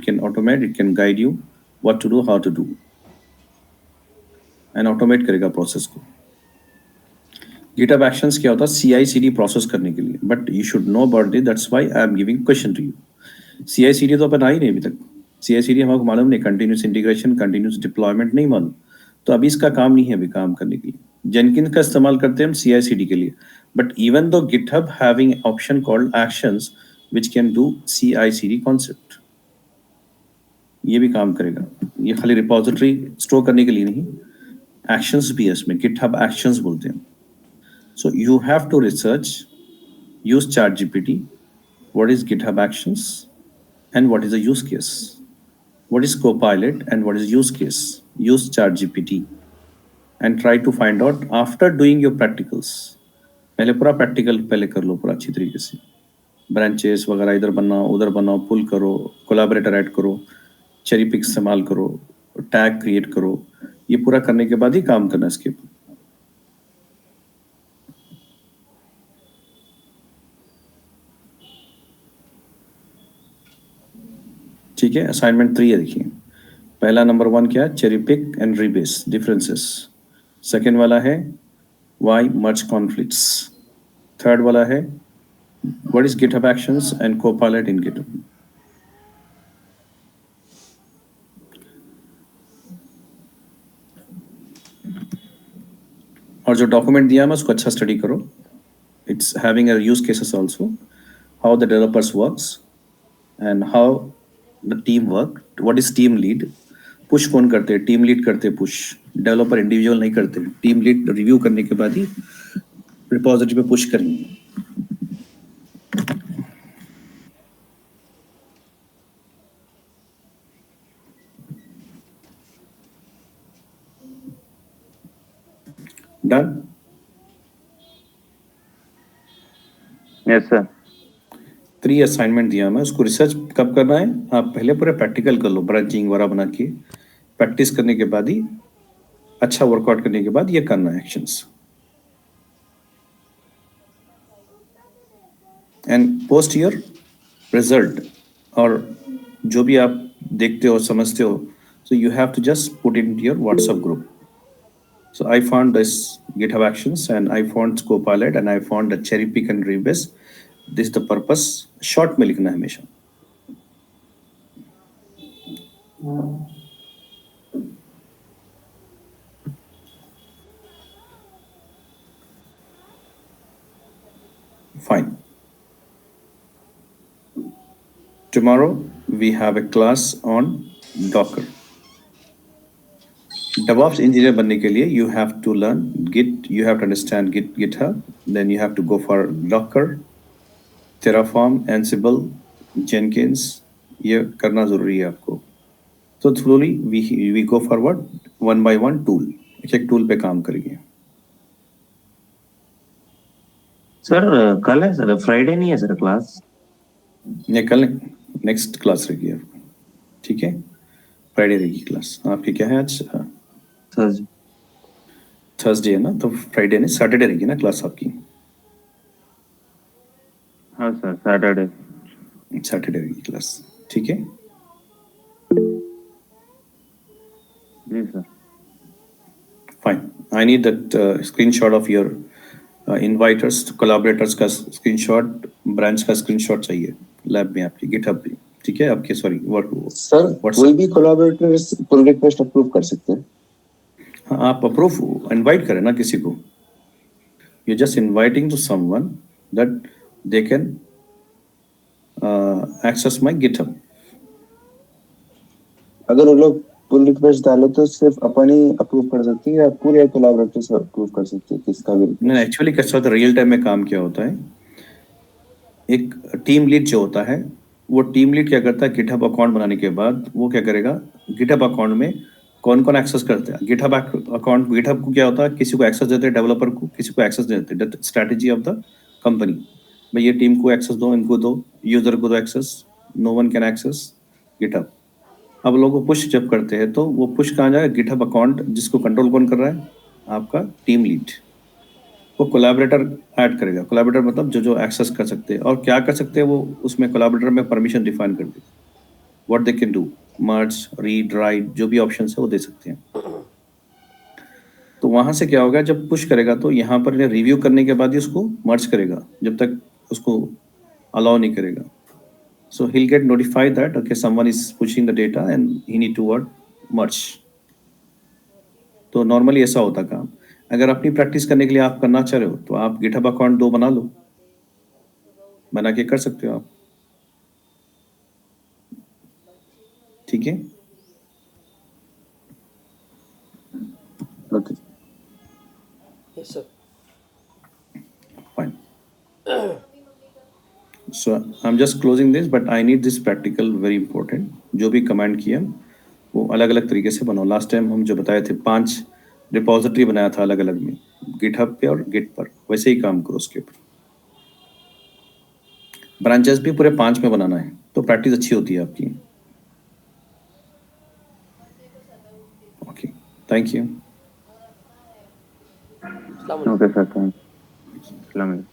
can automate, it can guide you what to do, how to do, and automate करेगा प्रोसेस को। GitHub Actions क्या होता है? CI/CD प्रोसेस करने के लिए, but you should know about it, that's why I am giving question to you. CI/CD तो अपन आई नहीं अभी तक। CI/CD हमको मालूम नहीं, कंटिन्यूस इंटीग्रेशन, कंटिन्यूस डिप्लॉयमेंट नहीं मालूम, तो अभी इसका काम नहीं है अभी काम करने के लिए। जेनकिंस का इस्तेमाल करते हैं हम CI/CD के लिए, but even though GitHub having option called actions which can do CI/CD concept, ये भी काम करेगा। ये खाली रिपोजिटरी स्टोर करने के लिए नहीं, एक्शंस भी है इसमें, GitHub एक्शंस बोलते हैं। So you have to research, use ChatGPT, what is GitHub actions and what is the use case, what is Copilot and what is use case. Use ChatGPT and try to find out after doing your practicals. पहले पूरा practical पहले कर लो पूरा अच्छी तरीके से, branches वगैरह इधर बनाओ उधर बनाओ, पुल करो, कोलैबोरेटर ऐड करो, चेरी पिक इस्तेमाल करो, टैग क्रिएट करो, ये पूरा करने के बाद ही काम करना इसके ऊपर। ठीक है, असाइनमेंट 3 है, देखिए पहला नंबर 1 क्या है, cherry pick and rebase differences. Second वाला है वाई मर्ज कॉन्फ्लिक्ट्स। थर्ड वाला है what is GitHub actions and copilot in GitHub. और जो डॉक्यूमेंट दिया है उसको अच्छा स्टडी करो, it's having a use cases also, how the developers works and how the team work, what is team lead, push कौन करते हैं, टीम लीड करते हैं पुश, डेवलपर इंडिविजुअल नहीं करते, टीम लीड रिव्यू करने के बाद ही रिपोजिटरी पे पुश करेंगे। डन? Yes sir. 3 असाइनमेंट दिया मैं, उसको रिसर्च कब करना है, आप पहले पूरे प्रैक्टिकल कर लो, ब्रांचिंग वगैरह बना के प्रैक्टिस करने के बाद ही, अच्छा वर्कआउट करने के बाद ये करना है actions. And post your result, और जो भी आप देखते हो समझते हो, so you have to just put it into your WhatsApp group. So I found this GitHub actions and I found Copilot and I found the cherry pick and rebase. This is the purpose. Short में लिखना है हमेशा। Fine. Tomorrow we have a class on Docker. DevOps engineer बनने के लिए you have to learn Git, you have to understand GitHub, then you have to go for Docker, Terraform, Ansible, Jenkins, ये करना जरूरी है आपको। तो slowly we go forward one by one tool, एक टूल पे काम करेंगे। सर कल है सर, फ्राइडे नहीं है सर क्लास? ये कल नेक्स्ट क्लास रहेगी आपकी, ठीक है, फ्राइडे रहेगी क्लास। आपकी क्या है आज? थर्सडे है ना, तो फ्राइडे नहीं सैटरडे रहेगी ना क्लास आपकी? हाँ सर, सैटरडे रहेगी क्लास, ठीक है। जी sir. Fine, I need that screenshot of your inviters, collaborators का स्क्रीनशॉट, ब्रांच का स्क्रीनशॉट चाहिए लैब में आपकी, गिटहब पे, ठीक है, आपके सॉरी वर्क सर कोई भी कोलैबोरेटर्स पुल रिक्वेस्ट अप्रूव कर सकते हैं? हाँ, आप अप्रूव इनवाइट करें ना किसी को, you just inviting to someone that they can access my GitHub. अगर वो लोग पुल रिक्वेस्ट डाले तो सिर्फ अपन ही अप्रूव कर सकते हैं या पूरे कोलैबोरेटर्स अप्रूव कर सकते हैं किसका भी? नहीं, एक्चुअली कैसा होता है, रियल टाइम में काम क्या होता है, एक टीम लीड जो होता है, वो टीम लीड क्या करता है, गिटहब अकाउंट बनाने के बाद वो क्या करेगा, गिटहब अकाउंट में कौन कौन एक्सेस करते हैं, गिटहब अकाउंट, गिटहब को क्या होता है, किसी को एक्सेस देते हैं डेवलपर को, किसी को एक्सेस देते हैं, स्ट्रैटेजी ऑफ द कंपनी, भाई ये टीम को एक्सेस दो, इनको दो, यूजर को दो access, no one can access GitHub. अब लोगों को पुश जब करते हैं तो वो पुश कहाँ जाएगा, गिटहब अकाउंट, जिसको कंट्रोल कौन कर रहा है, आपका टीम लीड, वो कोलैबोरेटर ऐड करेगा। कोलैबोरेटर मतलब जो जो एक्सेस कर सकते हैं और क्या कर सकते हैं, वो उसमें कोलैबोरेटर में परमिशन डिफाइन कर देगा, what they can do, merge, read, right, जो भी ऑप्शन है वो दे सकते हैं। तो वहां से क्या होगा, जब पुश करेगा तो यहाँ पर रिव्यू करने के बाद ही उसको मर्ज करेगा, जब तक उसको अलाउ नहीं करेगा। So he'll get notified that okay, someone is pushing the data and he need to merge. तो नॉर्मली ऐसा होता काम। अगर अपनी प्रैक्टिस करने के लिए आप करना चाह रहे हो तो आप गिटहब अकाउंट 2 बना लो, बना के कर सकते हो आप। ठीक है, okay yes sir. Fine. So I am just closing this, but I need this practical, very important. जो भी कमांड किया वो अलग अलग तरीके से बनाओ। लास्ट टाइम हम जो बताए थे 5 रिपोजिटरी बनाया था अलग अलग में, गिटहब पे और गिट पर, वैसे ही काम करो उसके ऊपर। ब्रांचेस भी पूरे 5 में बनाना है, तो प्रैक्टिस अच्छी होती है आपकी। Okay, thank you. अस्सलाम वालेकुम। Okay sir, thank you.